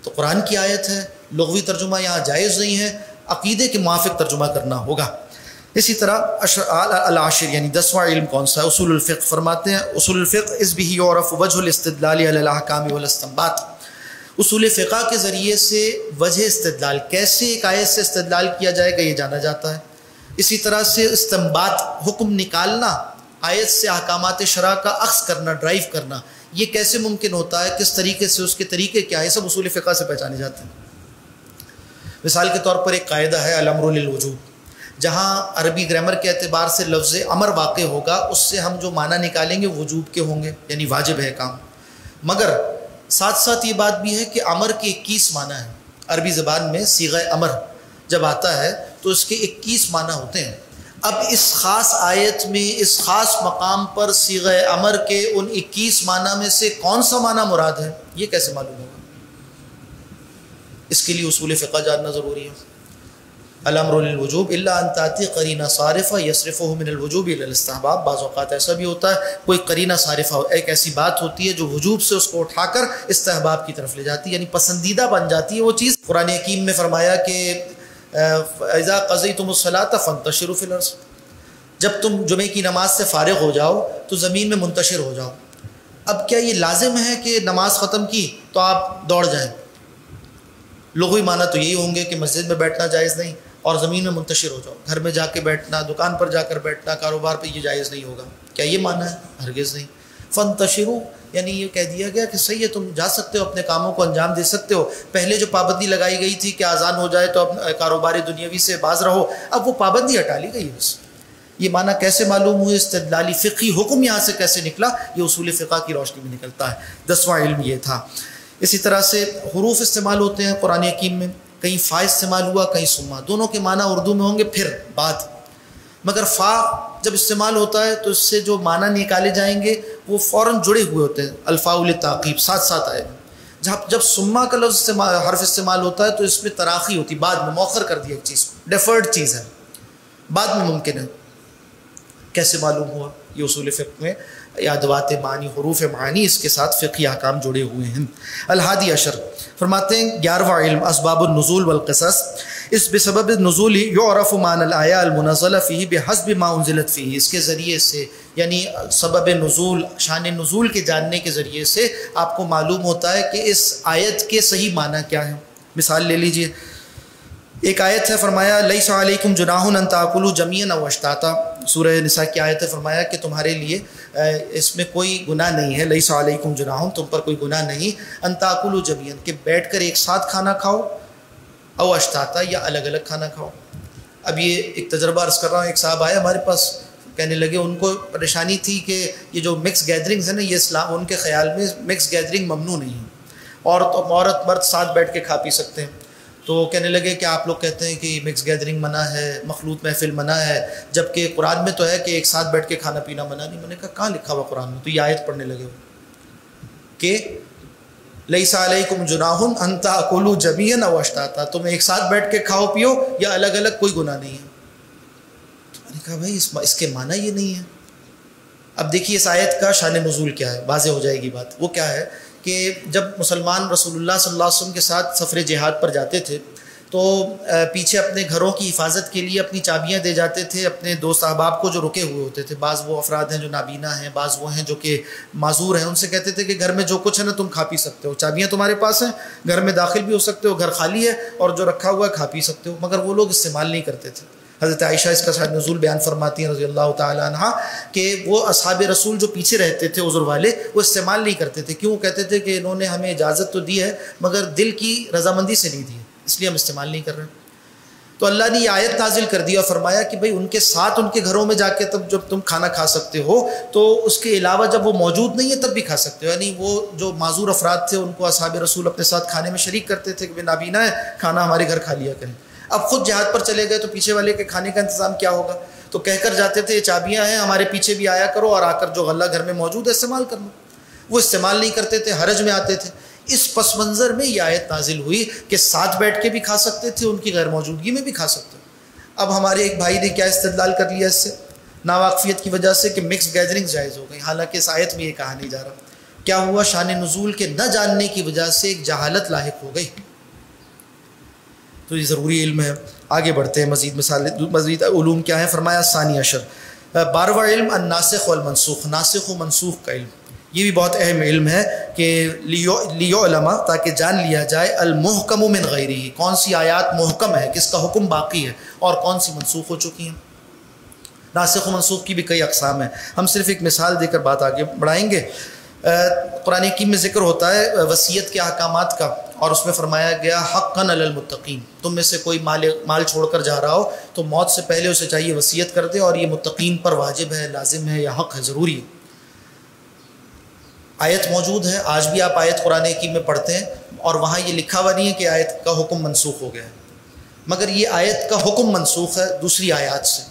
تو قرآن کی آیت ہے، لغوی ترجمہ یہاں جائز نہیں ہے، عقیدے کے موافق ترجمہ کرنا ہوگا۔ اسی طرح العاشر یعنی 10واں علم کون سا ہے؟ اصول الفقہ فرماتے ہیں اصول الفقہ اس بھی یعرف وجہ الاستدلال علی الاحکام والاستنباط، اصول فقہ کے ذریعے سے وجہ استدلال، کیسے ایک آیت سے استدلال کیا جائے گا یہ جانا جاتا ہے۔ اسی طرح سے استنباط، حکم نکالنا، آیت سے احکامات شرع کا اخذ کرنا، ڈرائیو کرنا، یہ کیسے ممکن ہوتا ہے، کس طریقے سے، اس کے طریقے کیا ہے، سب اصول فقہ سے پہچانے جاتے ہیں۔ مثال کے طور پر ایک قاعدہ ہے الامر للوجوب، جہاں عربی گرامر کے اعتبار سے لفظ امر واقع ہوگا اس سے ہم جو معنی نکالیں گے وجوب کے ہوں گے، یعنی واجب ہے کام. مگر ساتھ ساتھ یہ بات بھی ہے کہ امر کے 21 معنی ہیں. عربی زبان میں صیغہ امر جب آتا ہے تو اس کے 21 معنی ہوتے ہیں. اب اس خاص آیت میں اس خاص مقام پر صیغہ امر کے ان 21 معنی میں سے کون سا معنی مراد ہے یہ کیسے معلوم ہوگا؟ اس کے لیے اصول فقہ جاننا ضروری ہے. الامر للوجوب الا ان تاتی قرینہ صارفہ یصرفہ من الوجوب الى الاستحباب. بعض اوقات ایسا بھی ہوتا ہے کوئی قرینہ صارفہ، ایک ایسی بات ہوتی ہے جو وجوب سے اس کو اٹھا کر استحباب کی طرف لے جاتی ہے، یعنی پسندیدہ بن جاتی ہے وہ چیز. قرآن حکیم میں فرمایا کہ اذا قضیتم الصلاۃ فانتشروا فی الارض، جب تم جمعے کی نماز سے فارغ ہو جاؤ تو زمین میں منتشر ہو جاؤ. اب کیا یہ لازم ہے کہ نماز ختم کی تو آپ دوڑ جائیں؟ لغوی معنی تو یہی ہوں گے کہ مسجد میں بیٹھنا جائز نہیں اور زمین میں منتشر ہو جاؤ. گھر میں جا کے بیٹھنا، دکان پر جا کر بیٹھنا، کاروبار پہ یہ جائز نہیں ہوگا. کیا یہ معنی ہے؟ ہرگز نہیں. فانتشروا یعنی یہ کہہ دیا گیا کہ صحیح ہے تم جا سکتے ہو، اپنے کاموں کو انجام دے سکتے ہو. پہلے جو پابندی لگائی گئی تھی کہ اذان ہو جائے تو اب کاروباری دنیاوی سے باز رہو، اب وہ پابندی ہٹا لی گئی. بس یہ معنی کیسے معلوم ہوئے، استدلالی فقہی حکم یہاں سے کیسے نکلا، یہ اصول فقہ کی روشنی میں نکلتا ہے. 10واں علم یہ تھا. اسی طرح سے حروف استعمال ہوتے ہیں قرآن حکیم میں، کہیں فا استعمال ہوا کہیں سما. دونوں کے معنی اردو میں ہوں گے پھر بعد، مگر فا جب استعمال ہوتا ہے تو اس سے جو معنی نکالے جائیں گے وہ فوراً جڑے ہوئے ہوتے ہیں، الفاء للتعقیب ساتھ ساتھ آئے. جب سما کا لفظ حرف استعمال ہوتا ہے تو اس میں تراخی ہوتی، بعد میں مؤخر کر دیا ایک چیز، ڈیفرڈ چیز ہے، بعد میں ممکن ہے. کیسے معلوم ہوا؟ یہ اصول فقہ میں ادوات معنی، حروف معانی، اس کے ساتھ فقہی احکام جڑے ہوئے ہیں. الحادی عشر فرماتے ہیں 11واں علم اسباب النزول والقصص. اس بسبب النزول یعرف معنی الآیہ المنزلہ فیہ بحسب ما انزلت فیہ. اس کے ذریعے سے یعنی سبب نزول، شان نزول کے جاننے کے ذریعے سے آپ کو معلوم ہوتا ہے کہ اس آیت کے صحیح معنی کیا ہیں. مثال لے لیجئے، ایک آیت ہے فرمایا لیس علیکم جناح ان تاکلوا جمیعا او اشتاتا. سورہ نساء کی آیت ہے فرمایا کہ تمہارے لیے اس میں کوئی گناہ نہیں ہے، لیس علیکم جناح، تم پر کوئی گناہ نہیں، ان تاکلوا جمیعا، کہ بیٹھ کر ایک ساتھ کھانا کھاؤ، او اشتاتا، یا الگ الگ کھانا کھاؤ. اب یہ ایک تجربہ عرض کر رہا ہوں. ایک صاحب آئے ہمارے پاس، کہنے لگے ان کو پریشانی تھی کہ یہ جو مکس گیدرنگز ہیں نا، یہ اسلام ان کے خیال میں مکس گیدرنگ ممنوع نہیں ہے، عورت مرد ساتھ بیٹھ کے کھا پی سکتے ہیں. تو کہنے لگے کہ آپ لوگ کہتے ہیں کہ مکس گیدرنگ منع ہے، مخلوط محفل منع ہے، جبکہ قرآن میں تو ہے کہ ایک ساتھ بیٹھ کے کھانا پینا منع نہیں. میں نے کہا کہاں لکھا ہوا قرآن میں؟ تو یہ آیت پڑھنے لگے کہ لیس علیکم جناح ان تاکلوا جمیعا او اشتاتا، تم ایک ساتھ بیٹھ کے کھاؤ پیو یا الگ الگ، کوئی گناہ نہیں ہے. تو میں نے کہا بھائی اس کے معنی یہ نہیں ہے. اب دیکھیے اس آیت کا شان نزول کیا ہے، واضح ہو جائے گی بات. وہ کیا ہے کہ جب مسلمان رسول اللہ صلی اللہ علیہ وسلم کے ساتھ سفر جہاد پر جاتے تھے تو پیچھے اپنے گھروں کی حفاظت کے لیے اپنی چابیاں دے جاتے تھے اپنے دوست احباب کو جو رکے ہوئے ہوتے تھے. بعض وہ افراد ہیں جو نابینا ہیں، بعض وہ ہیں جو کہ معذور ہیں، ان سے کہتے تھے کہ گھر میں جو کچھ ہے نا تم کھا پی سکتے ہو، چابیاں تمہارے پاس ہیں، گھر میں داخل بھی ہو سکتے ہو، گھر خالی ہے اور جو رکھا ہوا ہے کھا پی سکتے ہو. مگر وہ لوگ استعمال نہیں کرتے تھے. حضرت عائشہ اس کا شاید نزول بیان فرماتی ہیں رضی اللہ تعالی عنہ کہ وہ اصحاب رسول جو پیچھے رہتے تھے عذر والے، وہ استعمال نہیں کرتے تھے. کیوں؟ کہتے تھے کہ انہوں نے ہمیں اجازت تو دی ہے مگر دل کی رضامندی سے نہیں دی ہے، اس لیے ہم استعمال نہیں کر رہے. تو اللہ نے یہ آیت نازل کر دیا اور فرمایا کہ بھئی ان کے ساتھ ان کے گھروں میں جا کے تب جب تم کھانا کھا سکتے ہو تو اس کے علاوہ جب وہ موجود نہیں ہے تب بھی کھا سکتے ہو. یعنی وہ جو معذور افراد تھے ان کو اصحاب رسول اپنے ساتھ کھانے میں شریک کرتے تھے کہ نابینا ہے، کھانا ہمارے گھر کھا لیا کریں. اب خود جہاد پر چلے گئے تو پیچھے والے کے کھانے کا انتظام کیا ہوگا؟ تو کہہ کر جاتے تھے یہ چابیاں ہیں ہمارے پیچھے بھی آیا کرو اور آ کر جو غلہ گھر میں موجود ہے استعمال کر لو. وہ استعمال نہیں کرتے تھے، حرج میں آتے تھے. اس پس منظر میں یہ آیت نازل ہوئی کہ ساتھ بیٹھ کے بھی کھا سکتے تھے، ان کی غیر موجودگی میں بھی کھا سکتے. اب ہمارے ایک بھائی نے کیا استدلال کر لیا اس سے ناواقفیت کی وجہ سے کہ مکس گیدرنگ جائز ہو گئی، حالانکہ اس آیت میں یہ کہا نہیں جا رہا. کیا ہوا؟ شان نزول کے نہ جاننے کی وجہ سے ایک جہالت لاحق ہو گئی. تو یہ ضروری علم ہے. آگے بڑھتے ہیں، مزید علوم کیا ہے. فرمایا ثانی عشر 12واں علم الناسخ والمنسوخ، ناسخ و منسوخ کا علم. یہ بھی بہت اہم علم ہے کہ لیعلم، تاکہ جان لیا جائے المحکم من غیرہ، کون سی آیات محکم ہے، کس کا حکم باقی ہے اور کون سی منسوخ ہو چکی ہیں. ناسخ و منسوخ کی بھی کئی اقسام ہیں، ہم صرف ایک مثال دے کر بات آگے بڑھائیں گے. قرآن حکیم میں ذکر ہوتا ہے وصیت کے احکامات کا، اور اس میں فرمایا گیا حقاً علی المتقین، تم میں سے کوئی مال چھوڑ کر جا رہا ہو تو موت سے پہلے اسے چاہیے وصیت کر دے، اور یہ متقین پر واجب ہے، لازم ہے یا حق ہے، ضروری ہے۔ آیت موجود ہے، آج بھی آپ آیت قرآن حکیم میں پڑھتے ہیں اور وہاں یہ لکھا ہوا نہیں ہے کہ آیت کا حکم منسوخ ہو گیا ہے، مگر یہ آیت کا حکم منسوخ ہے دوسری آیات سے۔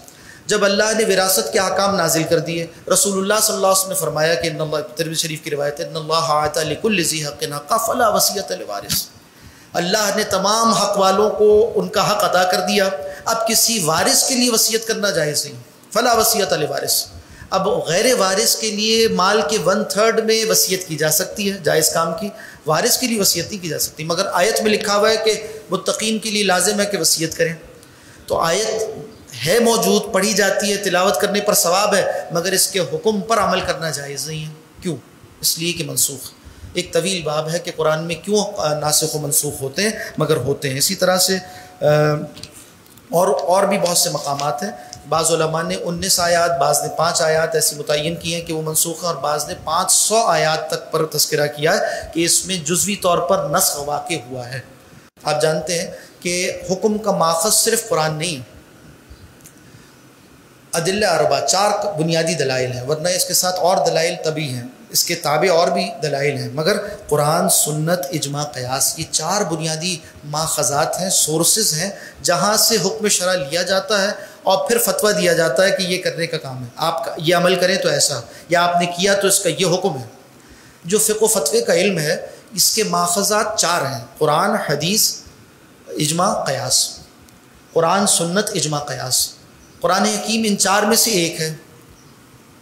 جب اللہ نے وراثت کے احکام نازل کر دیے، رسول اللہ صلی اللہ علیہ وسلم نے فرمایا کہ ان اللہ، ترمذی شریف کی روایت ہے، ان اللہ اعطى لكل ذی حق حقہ فلا وصیۃ لوارث، اللہ نے تمام حق والوں کو ان کا حق ادا کر دیا، اب کسی وارث کے لیے وصیت کرنا جائز نہیں، فلا وصیۃ لوارث۔ اب غیر وارث کے لیے مال کے 1/3 میں وصیت کی جا سکتی ہے، جائز کام کی، وارث کے لیے وصیت نہیں کی جا سکتی، مگر آیت میں لکھا ہوا ہے کہ متقین کے لیے لازم ہے کہ وصیت کریں۔ تو آیت ہے موجود، پڑھی جاتی ہے، تلاوت کرنے پر ثواب ہے، مگر اس کے حکم پر عمل کرنا جائز نہیں ہے۔ کیوں؟ اس لیے کہ منسوخ۔ ایک طویل باب ہے کہ قرآن میں کیوں ناسخ و منسوخ ہوتے ہیں، مگر ہوتے ہیں۔ اسی طرح سے اور بھی بہت سے مقامات ہیں، بعض علماء نے 19 آیات، بعض نے 5 آیات ایسی متعین کی ہیں کہ وہ منسوخ ہیں، اور بعض نے 500 آیات تک پر تذکرہ کیا ہے کہ اس میں جزوی طور پر نسخ واقع ہوا ہے۔ آپ جانتے ہیں کہ حکم کا ماخذ صرف قرآن نہیں، ادلہ اربع، 4 بنیادی دلائل ہیں، ورنہ اس کے ساتھ اور دلائل طبی ہیں، اس کے تابع اور بھی دلائل ہیں، مگر قرآن، سنت، اجماع، قیاس، یہ 4 بنیادی ماخذات ہیں، سورسز ہیں، جہاں سے حکم شرع لیا جاتا ہے اور پھر فتویٰ دیا جاتا ہے کہ یہ کرنے کا کام ہے، آپ یہ عمل کریں تو ایسا، یا آپ نے کیا تو اس کا یہ حکم ہے۔ جو فقہ و فتوے کا علم ہے، اس کے ماخذات 4 ہیں، قرآن، حدیث، اجماع، قیاس۔ قرآن، سنت، اجماع، قیاس۔ قرآن حکیم ان 4 میں سے ایک ہے۔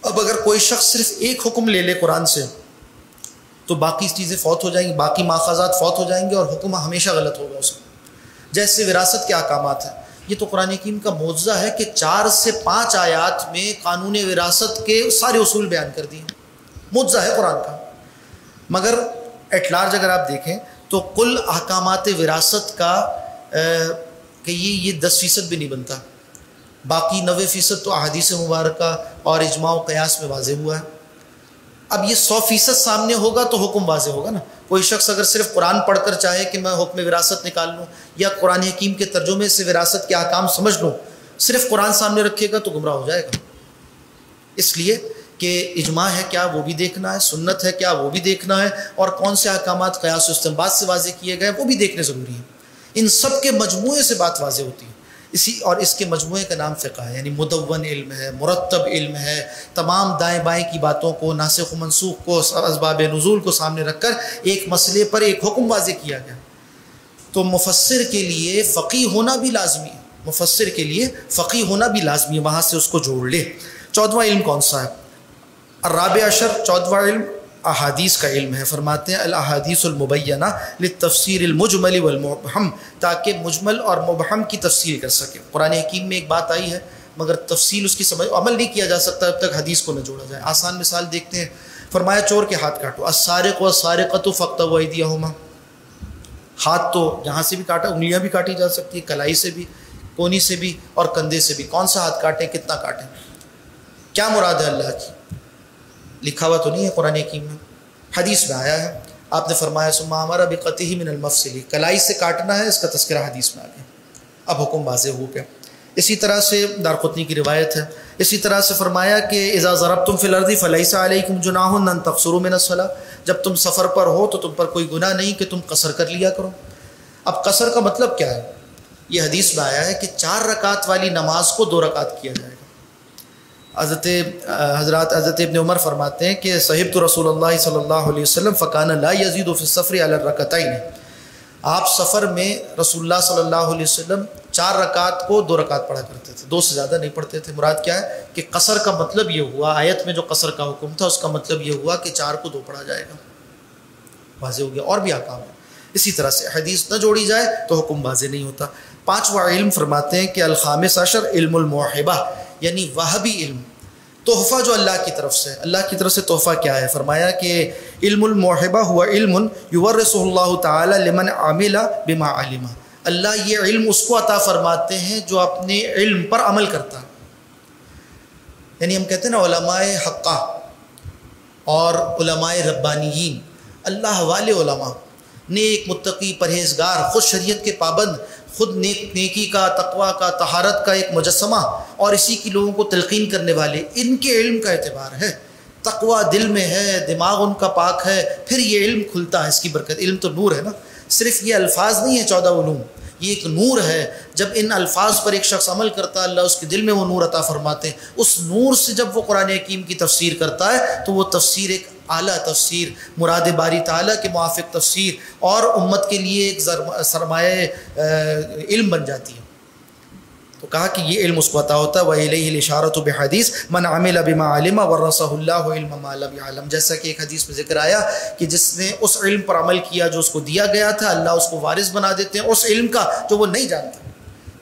اب اگر کوئی شخص صرف ایک حکم لے لے قرآن سے تو باقی چیزیں فوت ہو جائیں گی، باقی ماخذات فوت ہو جائیں گے اور حکم ہمیشہ غلط ہوگا اس کا۔ جیسے وراثت کے احکامات ہیں، یہ تو قرآن حکیم کا معجزہ ہے کہ 4 سے 5 آیات میں قانون وراثت کے سارے اصول بیان کر دیے، معجزہ ہے قرآن کا۔ مگر ایٹ لارج اگر آپ دیکھیں تو کل احکامات وراثت کا کہ یہ 10% بھی نہیں بنتا، باقی 90% تو احادیث مبارکہ اور اجماع و قیاس میں واضح ہوا ہے۔ اب یہ 100% سامنے ہوگا تو حکم واضح ہوگا نا۔ کوئی شخص اگر صرف قرآن پڑھ کر چاہے کہ میں حکم وراثت نکال لوں یا قرآن حکیم کے ترجمے سے وراثت کے احکام سمجھ لوں، صرف قرآن سامنے رکھے گا تو گمراہ ہو جائے گا۔ اس لیے کہ اجماع ہے کیا وہ بھی دیکھنا ہے، سنت ہے کیا وہ بھی دیکھنا ہے، اور کون سے احکامات قیاس و استنباط سے واضح کیے گئے وہ بھی دیکھنے ضروری ہیں۔ ان سب کے مجموعے سے بات واضح ہوتی ہے، اور اس کے مجموعے کا نام فقہ ہے، یعنی مدون علم ہے، مرتب علم ہے، تمام دائیں بائیں کی باتوں کو، ناسخ و منسوخ کو، اسباب نزول کو سامنے رکھ کر ایک مسئلے پر ایک حکم واضح کیا گیا۔ تو مفسر کے لیے فقیہ ہونا بھی لازمی ہے، مفسر کے لیے فقیہ ہونا بھی لازمی ہے، وہاں سے اس کو جوڑ لے۔ 14واں علم کون سا ہے؟ الرابع عشر، 14واں علم احادیث کا علم ہے۔ فرماتے ہیں الاحادیث المبینہ للتفسیر المجمل والمبہم، تاکہ مجمل اور مبہم کی تفسیر کر سکے۔ قرآن حکیم میں ایک بات آئی ہے مگر تفصیل اس کی سمجھ عمل نہیں کیا جا سکتا جب تک حدیث کو نہ جوڑا جائے۔ آسان مثال دیکھتے ہیں، فرمایا چور کے ہاتھ کاٹو، السارق والسارقۃ فاقطعوا ایدیہما، ہاتھ تو یہاں سے بھی کاٹا، انگلیاں بھی کاٹی جا سکتی ہے، کلائی سے بھی، کونی سے بھی اور کندھے سے بھی۔ کون سا ہاتھ کاٹیں، کتنا کاٹیں، کیا مراد ہے اللہ کی؟ لکھا ہوا تو نہیں ہے قرآن حکیم میں، حدیث میں آیا ہے۔ آپ نے فرمایا ثم امر بقطعہ من المفصل، کلائی سے کاٹنا ہے، اس کا تذکرہ حدیث میں آ گیا، اب حکم واضح ہو گیا۔ اسی طرح سے دارقطنی کی روایت ہے، اسی طرح سے فرمایا کہ اذا ضربتم فی الارض فلیس علیکم جناح ان تقصروا من الصلاۃ، جب تم سفر پر ہو تو تم پر کوئی گناہ نہیں کہ تم قصر کر لیا کرو۔ اب قصر کا مطلب کیا ہے؟ یہ حدیث میں آیا ہے کہ 4 رکعت والی نماز کو 2 رکعت کیا جائے گا۔ حضرت ابن عمر فرماتے ہیں کہ صحبت رسول اللہ صلی اللہ علیہ وسلم فکان لا یزید فی السفر علی الرکعتین، آپ سفر میں رسول اللہ صلی اللہ علیہ وسلم 4 رکعت کو 2 رکعت پڑھا کرتے تھے، 2 سے زیادہ نہیں پڑھتے تھے۔ مراد کیا ہے کہ قصر کا مطلب یہ ہوا، آیت میں جو قصر کا حکم تھا اس کا مطلب یہ ہوا کہ 4 کو 2 پڑھا جائے گا، واضح ہو گیا۔ اور بھی احکام ہے، اسی طرح سے حدیث نہ جوڑی جائے تو حکم واضح نہیں ہوتا۔ 5واں علم فرماتے ہیں کہ الخامس عشر علم الموہبہ، یعنی وہبی علم، تحفہ جو اللہ کی طرف سے، اللہ کی طرف سے تحفہ کیا ہے؟ فرمایا کہ علم الموہبہ ہوا علم یورثہ اللہ تعالی لمن عمل بما علم، اللہ یہ علم اس کو عطا فرماتے ہیں جو اپنے علم پر عمل کرتا ہے۔ یعنی ہم کہتے ہیں نا علماء حقہ، اور علماء ربانیین، اللہ والے علماء، نیک متقی پرہیزگار، خود شریعت کے پابند، خود نیکی کا، تقویٰ کا، طہارت کا ایک مجسمہ، اور اسی کی لوگوں کو تلقین کرنے والے، ان کے علم کا اعتبار ہے، تقویٰ دل میں ہے، دماغ ان کا پاک ہے، پھر یہ علم کھلتا ہے، اس کی برکت۔ علم تو نور ہے نا، صرف یہ الفاظ نہیں ہے 14 علوم، یہ ایک نور ہے۔ جب ان الفاظ پر ایک شخص عمل کرتا ہے، اللہ اس کے دل میں وہ نور عطا فرماتے ہیں۔ اس نور سے جب وہ قرآن حکیم کی تفسیر کرتا ہے تو وہ تفسیر ایک اعلیٰ تفسیر، مراد باری تعالیٰ کے موافق تفسیر، اور امت کے لیے ایک سرمایہ علم بن جاتی ہے۔ تو کہا کہ یہ علم اس کو عطا ہوتا ہے۔ وَإِلَيْهِ الْإِشَارَةُ بِحَدِيثٍ مَنْ عَمِلَ بِمَا عَلِمَ وَرَّثَهُ اللَّهُ عِلْمَ مَا لَمْ يَعْلَمْ، جیسا کہ ایک حدیث میں ذکر آیا کہ جس نے اس علم پر عمل کیا جو اس کو دیا گیا تھا، اللہ اس کو وارث بنا دیتے ہیں اس علم کا جو وہ نہیں جانتا۔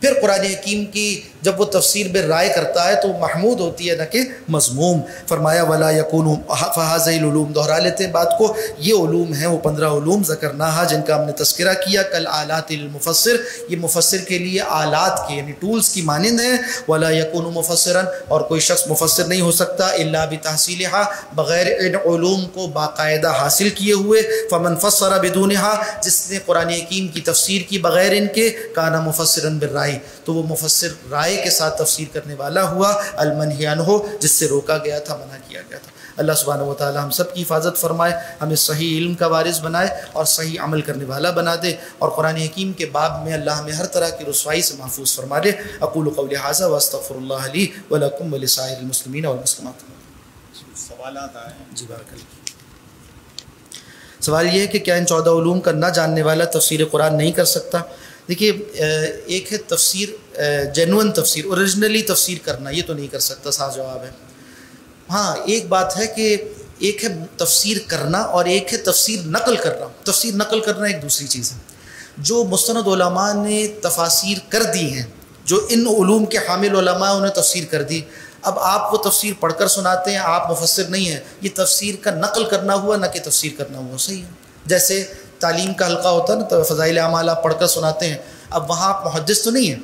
پھر قرآن حکیم کی جب وہ تفسیر بے رائے کرتا ہے تو محمود ہوتی ہے نہ کہ مذموم۔ فرمایا وَلَا يَكُونُ فَهَذِهِ الْعُلُومُ، دہرا لیتے ہیں بات کو، یہ علوم ہیں وہ 15 علوم ذکرناها جن کا ہم نے تذکرہ کیا، کل آلات المفسر، یہ مفسر کے لیے آلات کے یعنی ٹولز کی مانند ہیں۔ وَلَا يَكُونُ مُفَسِّرًا، اور کوئی شخص مفسر نہیں ہو سکتا إِلَّا بِتَحْصِيلِهَا، بغیر ان علوم کو باقاعدہ حاصل کیے ہوئے۔ فَمَنْ فَسَّرَ بِدُونِهَا، جس نے قرآن حکیم کی تفسیر کی بغیر ان کے، كَانَ مُفَسِّرًا بِالرَّأْيِ، تو وہ مفسر رائے کے ساتھ تفسیر کرنے والا ہوا، المنہی عنہ، جس سے روکا گیا تھا، منع کیا گیا تھا۔ اللہ سبحانہ وتعالی ہم سب کی حفاظت فرمائے، ہمیں صحیح علم کا وارث بنائے اور صحیح عمل کرنے والا بنا دے، اور قرآن حکیم کے باب میں اللہ ہمیں ہر طرح کی رسوائی سے محفوظ فرما دے۔ اقول قولی ھذا واستغفر اللہ لی ولکم ولسائر المسلمین والمسلمات۔ سوالات آئے ہیں؟ جی بارک اللہ۔ سوال یہ ہے کہ کیا ان 14 علوم کا نہ جاننے والا تفسیر قرآن نہیں کر سکتا؟ دیکھیے، ایک ہے تفسیر جینون تفسیر، اوریجنلی تفسیر کرنا، یہ تو نہیں کر سکتا، صاف جواب ہے۔ ہاں ایک بات ہے کہ ایک ہے تفسیر کرنا اور ایک ہے تفسیر نقل کرنا۔ تفسیر نقل کرنا ایک دوسری چیز ہے۔ جو مستند علماء نے تفاسیر کر دی ہیں، جو ان علوم کے حامل علماء انہوں نے تفسیر کر دی، اب آپ وہ تفسیر پڑھ کر سناتے ہیں، آپ مفسر نہیں ہیں، یہ تفسیر کا نقل کرنا ہوا نہ کہ تفسیر کرنا ہوا۔ صحیح ہے، جیسے تعلیم کا حلقہ ہوتا ہے نا، تو فضائل اعمال آپ پڑھ کر سناتے ہیں، اب وہاں آپ محدث تو نہیں ہیں،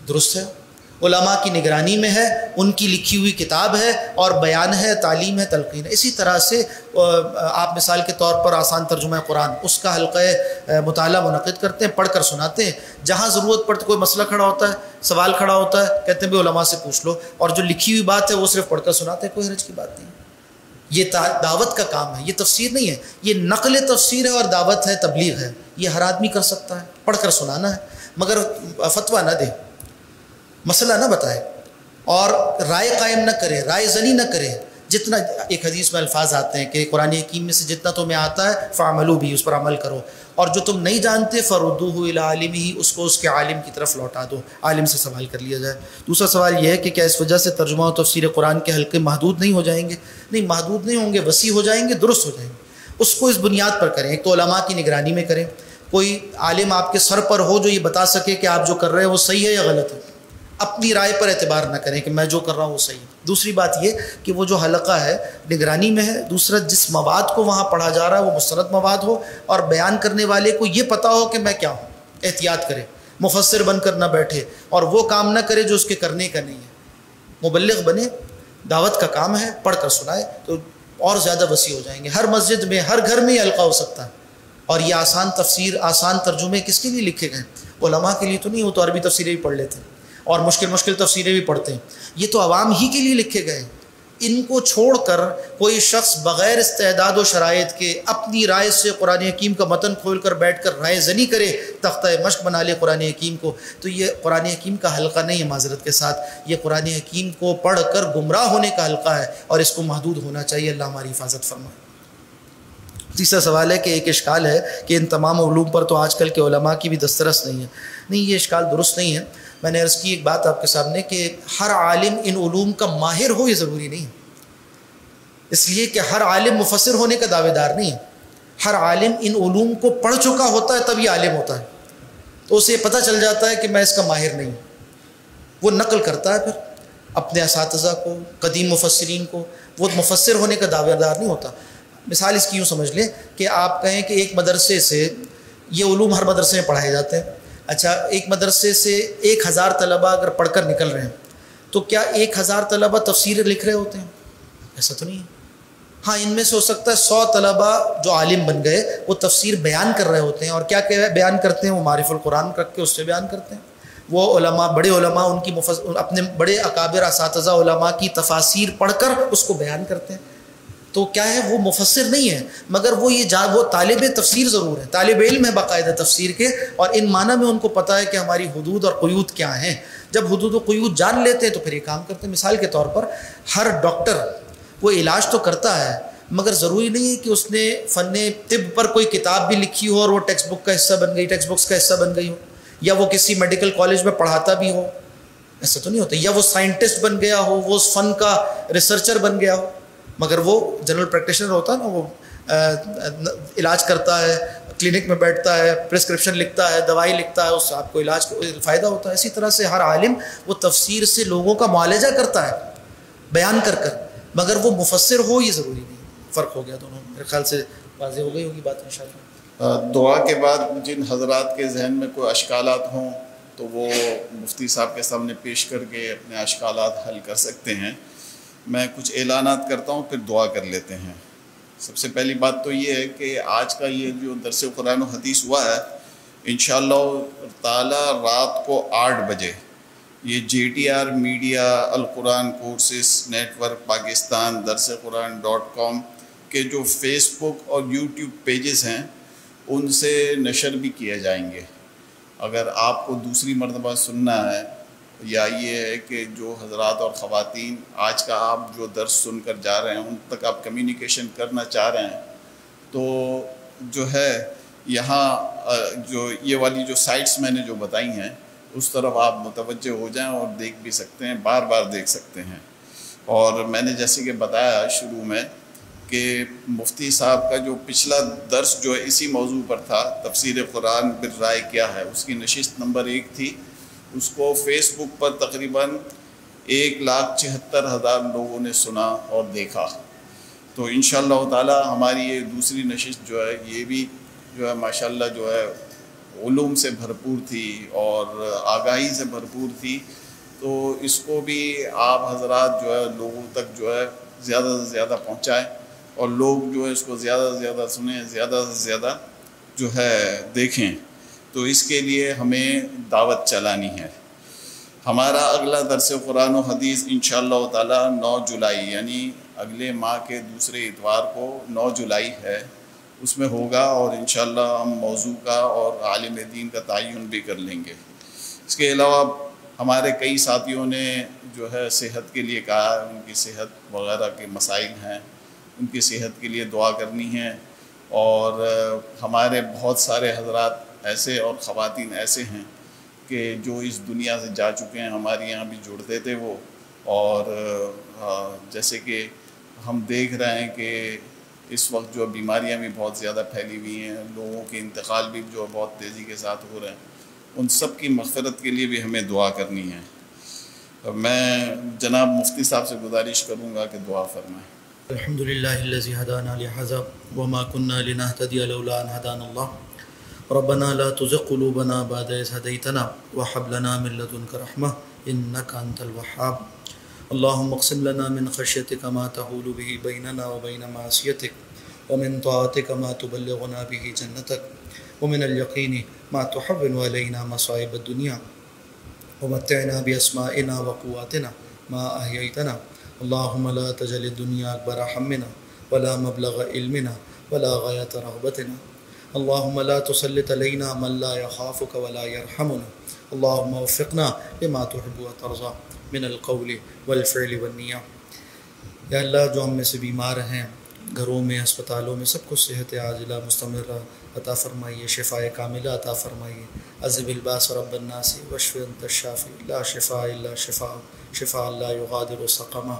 درست ہے، علماء کی نگرانی میں ہے، ان کی لکھی ہوئی کتاب ہے اور بیان ہے، تعلیم ہے، تلقین ہے۔ اسی طرح سے آپ مثال کے طور پر آسان ترجمہ قرآن، اس کا حلقہ مطالعہ منعقد کرتے ہیں، پڑھ کر سناتے ہیں، جہاں ضرورت پڑتی کوئی مسئلہ کھڑا ہوتا ہے، سوال کھڑا ہوتا ہے، کہتے ہیں بھی علماء سے پوچھ لو، اور جو لکھی ہوئی بات ہے وہ صرف پڑھ کر سناتے ہیں، کوئی حرج کی بات نہیں۔ یہ دعوت کا کام ہے، یہ تفسیر نہیں ہے، یہ نقل تفسیر ہے اور دعوت ہے، تبلیغ ہے، یہ ہر آدمی کر سکتا ہے، پڑھ کر سنانا ہے، مگر فتویٰ نہ دے، مسئلہ نہ بتائے، اور رائے قائم نہ کرے، رائے زنی نہ کرے۔ جتنا ایک حدیث میں الفاظ آتے ہیں کہ قرآن حکیم میں سے جتنا تمہیں آتا ہے فعملوا بھی، اس پر عمل کرو، اور جو تم نہیں جانتے فردوہ الی عالمہ، اس کو اس کے عالم کی طرف لوٹا دو، عالم سے سوال کر لیا جائے۔ دوسرا سوال یہ ہے کہ کیا اس وجہ سے ترجمہ و تفسیر قرآن کے حلقے محدود نہیں ہو جائیں گے؟ نہیں، محدود نہیں ہوں گے، وسیع ہو جائیں گے، درست ہو جائیں گے۔ اس کو اس بنیاد پر کریں، ایک تو علماء کی نگرانی میں کریں، کوئی عالم آپ کے سر پر ہو جو یہ بتا سکے کہ آپ جو کر رہے ہیں وہ صحیح ہے یا غلط ہے، اپنی رائے پر اعتبار نہ کریں کہ میں جو کر رہا ہوں وہ صحیح ہے۔ دوسری بات یہ کہ وہ جو حلقہ ہے نگرانی میں ہے، دوسرا جس مواد کو وہاں پڑھا جا رہا ہے وہ مستند مواد ہو، اور بیان کرنے والے کو یہ پتہ ہو کہ میں کیا ہوں، احتیاط کرے، مفسر بن کر نہ بیٹھے اور وہ کام نہ کرے جو اس کے کرنے کا نہیں ہے، مبلغ بنے، دعوت کا کام ہے، پڑھ کر سنائے تو اور زیادہ وسیع ہو جائیں گے۔ ہر مسجد میں، ہر گھر میں یہ حلقہ ہو سکتا ہے، اور یہ آسان تفسیر، آسان ترجمے کس کے لیے لکھے گئے؟ علماء کے لیے تو نہیں، وہ تو عربی تفسیریں بھی پڑھ لیتے ہیں اور مشکل تفسیریں بھی پڑھتے ہیں، یہ تو عوام ہی کے لیے لکھے گئے۔ ان کو چھوڑ کر کوئی شخص بغیر استعداد و شرائط کے اپنی رائے سے قرآن حکیم کا متن کھول کر بیٹھ کر رائے زنی کرے، تختہ مشق بنا لے قرآن حکیم کو، تو یہ قرآن حکیم کا حلقہ نہیں ہے، معذرت کے ساتھ یہ قرآن حکیم کو پڑھ کر گمراہ ہونے کا حلقہ ہے، اور اس کو محدود ہونا چاہیے۔ اللہ ہماری حفاظت فرمائے۔ تیسرا سوال ہے کہ ایک اشکال ہے کہ ان تمام علوم پر تو آج کل کے علماء کی بھی دسترس نہیں ہے۔ نہیں، یہ اشکال درست نہیں ہے۔ میں نے عرض کی ایک بات آپ کے سامنے کہ ہر عالم ان علوم کا ماہر ہو یہ ضروری نہیں، اس لیے کہ ہر عالم مفسر ہونے کا دعوے دار نہیں ہے۔ ہر عالم ان علوم کو پڑھ چکا ہوتا ہے تب یہ عالم ہوتا ہے، تو اسے پتہ چل جاتا ہے کہ میں اس کا ماہر نہیں ہوں، وہ نقل کرتا ہے پھر اپنے اساتذہ کو، قدیم مفسرین کو، وہ مفسر ہونے کا دعوے دار نہیں ہوتا۔ مثال اس کی یوں سمجھ لیں کہ آپ کہیں کہ ایک مدرسے سے، یہ علوم ہر مدرسے میں پڑھائے جاتے ہیں، اچھا ایک مدرسے سے 1000 طلبہ اگر پڑھ کر نکل رہے ہیں تو کیا 1000 طلبہ تفسیر لکھ رہے ہوتے ہیں؟ ایسا تو نہیں ہے، ہاں ان میں سے ہو سکتا ہے 100 طلبہ جو عالم بن گئے وہ تفسیر بیان کر رہے ہوتے ہیں، اور کیا بیان کرتے ہیں؟ وہ معرف القرآن رکھ کے اس سے بیان کرتے ہیں۔ وہ علماء، بڑے علماء ان کی اپنے بڑے اکابر اساتذہ علماء کی تفاسیر پڑھ کر اس کو بیان کرتے ہیں۔ تو کیا ہے، وہ مفسر نہیں ہے، مگر وہ وہ طالب تفسیر ضرور ہے، طالب علم ہے باقاعدہ تفسیر کے، اور ان معنی میں ان کو پتہ ہے کہ ہماری حدود اور قیود کیا ہیں۔ جب حدود و قیود جان لیتے ہیں تو پھر یہ کام کرتے ہیں۔ مثال کے طور پر ہر ڈاکٹر وہ علاج تو کرتا ہے، مگر ضروری نہیں ہے کہ اس نے فن طب پر کوئی کتاب بھی لکھی ہو اور وہ ٹیکسٹ بک کا حصہ بن گئی، ٹیکسٹ بکس کا حصہ بن گئی ہو، یا وہ کسی میڈیکل کالج میں پڑھاتا بھی ہو، ایسا تو نہیں ہوتا، یا وہ سائنٹسٹ بن گیا ہو، وہ اس فن کا ریسرچر بن گیا ہو، مگر وہ جنرل پریکٹیشنر ہوتا ہے نا، وہ علاج کرتا ہے، کلینک میں بیٹھتا ہے، پرسکرپشن لکھتا ہے، دوائی لکھتا ہے، اس سے آپ کو علاج کو فائدہ ہوتا ہے۔ اسی طرح سے ہر عالم وہ تفسیر سے لوگوں کا معالجہ کرتا ہے بیان کر کر، مگر وہ مفسر ہو یہ ضروری نہیں۔ فرق ہو گیا دونوں، میرے خیال سے واضح ہو گئی ہوگی بات انشاءاللہ۔ دعا کے بعد جن حضرات کے ذہن میں کوئی اشکالات ہوں تو وہ مفتی صاحب کے سامنے پیش کر کے اپنے اشکالات حل کر سکتے ہیں۔ میں کچھ اعلانات کرتا ہوں پھر دعا کر لیتے ہیں۔ سب سے پہلی بات تو یہ ہے کہ آج کا یہ جو درس قرآن و حدیث ہوا ہے، انشاءاللہ تعالی رات کو 8 بجے یہ JTR میڈیا القرآن کورسز نیٹ ورک پاکستان درسقرآن.com کے جو فیس بک اور یوٹیوب پیجز ہیں ان سے نشر بھی کیے جائیں گے۔ اگر آپ کو دوسری مرتبہ سننا ہے، یا یہ ہے کہ جو حضرات اور خواتین آج کا آپ جو درس سن کر جا رہے ہیں ان تک آپ کمیونیکیشن کرنا چاہ رہے ہیں، تو جو ہے یہاں جو یہ والی جو سائٹس میں نے جو بتائی ہیں اس طرف آپ متوجہ ہو جائیں اور دیکھ بھی سکتے ہیں، بار بار دیکھ سکتے ہیں۔ اور میں نے جیسے کہ بتایا شروع میں کہ مفتی صاحب کا جو پچھلا درس جو اسی موضوع پر تھا، تفسیر قرآن بالرائے کیا ہے، اس کی نشست نمبر 1 تھی۔ اس کو فیس بک پر تقریباً 1,76,000 لوگوں نے سنا اور دیکھا۔ تو انشاءاللہ تعالی ہماری یہ دوسری نشست جو ہے یہ بھی جو ہے ماشاءاللہ جو ہے علوم سے بھرپور تھی اور آگاہی سے بھرپور تھی۔ تو اس کو بھی آپ حضرات جو ہے لوگوں تک جو ہے زیادہ سے زیادہ پہنچائیں، اور لوگ جو ہے اس کو زیادہ سے زیادہ سنیں، زیادہ سے زیادہ جو ہے دیکھیں۔ تو اس کے لیے ہمیں دعوت چلانی ہے۔ ہمارا اگلا درس قرآن و حدیث انشاءاللہ تعالی 9 جولائی یعنی اگلے ماہ کے دوسرے اتوار کو 9 جولائی ہے، اس میں ہوگا، اور انشاءاللہ ہم موضوع کا اور عالم دین کا تعین بھی کر لیں گے۔ اس کے علاوہ ہمارے کئی ساتھیوں نے جو ہے صحت کے لیے کہا ہے، ان کی صحت وغیرہ کے مسائل ہیں، ان کی صحت کے لیے دعا کرنی ہے۔ اور ہمارے بہت سارے حضرات ایسے اور خواتین ایسے ہیں کہ جو اس دنیا سے جا چکے ہیں، ہمارے یہاں بھی جڑتے تھے وہ، اور جیسے کہ ہم دیکھ رہے ہیں کہ اس وقت جو بیماریاں بھی بہت زیادہ پھیلی ہوئی ہیں، لوگوں کے انتقال بھی جو بہت تیزی کے ساتھ ہو رہے ہیں، ان سب کی مغفرت کے لیے بھی ہمیں دعا کرنی ہے۔ میں جناب مفتی صاحب سے گزارش کروں گا کہ دعا فرمائیں۔ الحمدللہ الذی ہدانا لہذا وما كنا لنہتدی لولا ان ہدانا اللہ ربنا لا تزغ قلوبنا بعد اذ ہدیتنا وہب لنا من لدنک رحمہ انک انت الوہاب اللہم اقسم لنا من خشیتک ما تحول به بیننا وبین معصیتک ومن طاعتک ما تبلغنا به جنتک ومن الیقین ما تحول علینا مصائب الدنیا ومتعنا باسمائنا وقواتنا ما احییتنا اللہم لا تجعل الدنیا اکبر ہمنا ولا مبلغ علمنا ولا غایت رغبتنا اللہم لا تسلط علینا من لا یخافک ولا یرحمنا اللہم وفقنا لما تحب وترضى من القول والفعل والنیہ۔ یا اللہ، جو ہم میں سے بیمار ہیں، گھروں میں، اسپتالوں میں، سب کو صحت عاجلہ مستمرہ عطا فرمائیے، شفاء کاملہ عطا فرمائیے۔ اذهب الباس رب الناس واشف انت الشافی لا شفاء الا شفاء شفاء لا یغادر سقما۔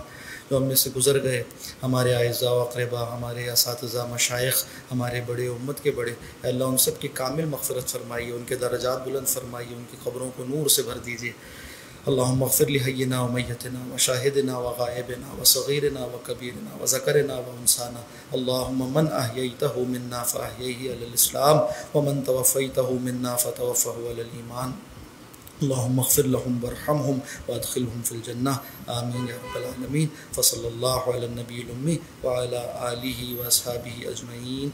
جو ہم میں سے گزر گئے، ہمارے اعزاء و اقربا، ہمارے اساتذہ، مشائخ، ہمارے بڑے، امت کے بڑے، اے اللہ ان سب کی کامل مغفرت فرمائیے، ان کے درجات بلند فرمائیے، ان کی قبروں کو نور سے بھر دیجیے۔ اللہم اغفر لحینا و میتنا و شاہدنا و غائبنا و صغیرنا و کبیرنا و ذکرنا و انسانا اللہم من احییتہ منا فاحییہ علی الاسلام ومن توفیتہ منا فتوفہ علی الایمان۔ اللهم اغفر لهم وارحمهم وادخلهم في الجنة آمين يا رب العالمين. فصلى الله على النبي الأمي وعلى آله وأصحابه أجمعين.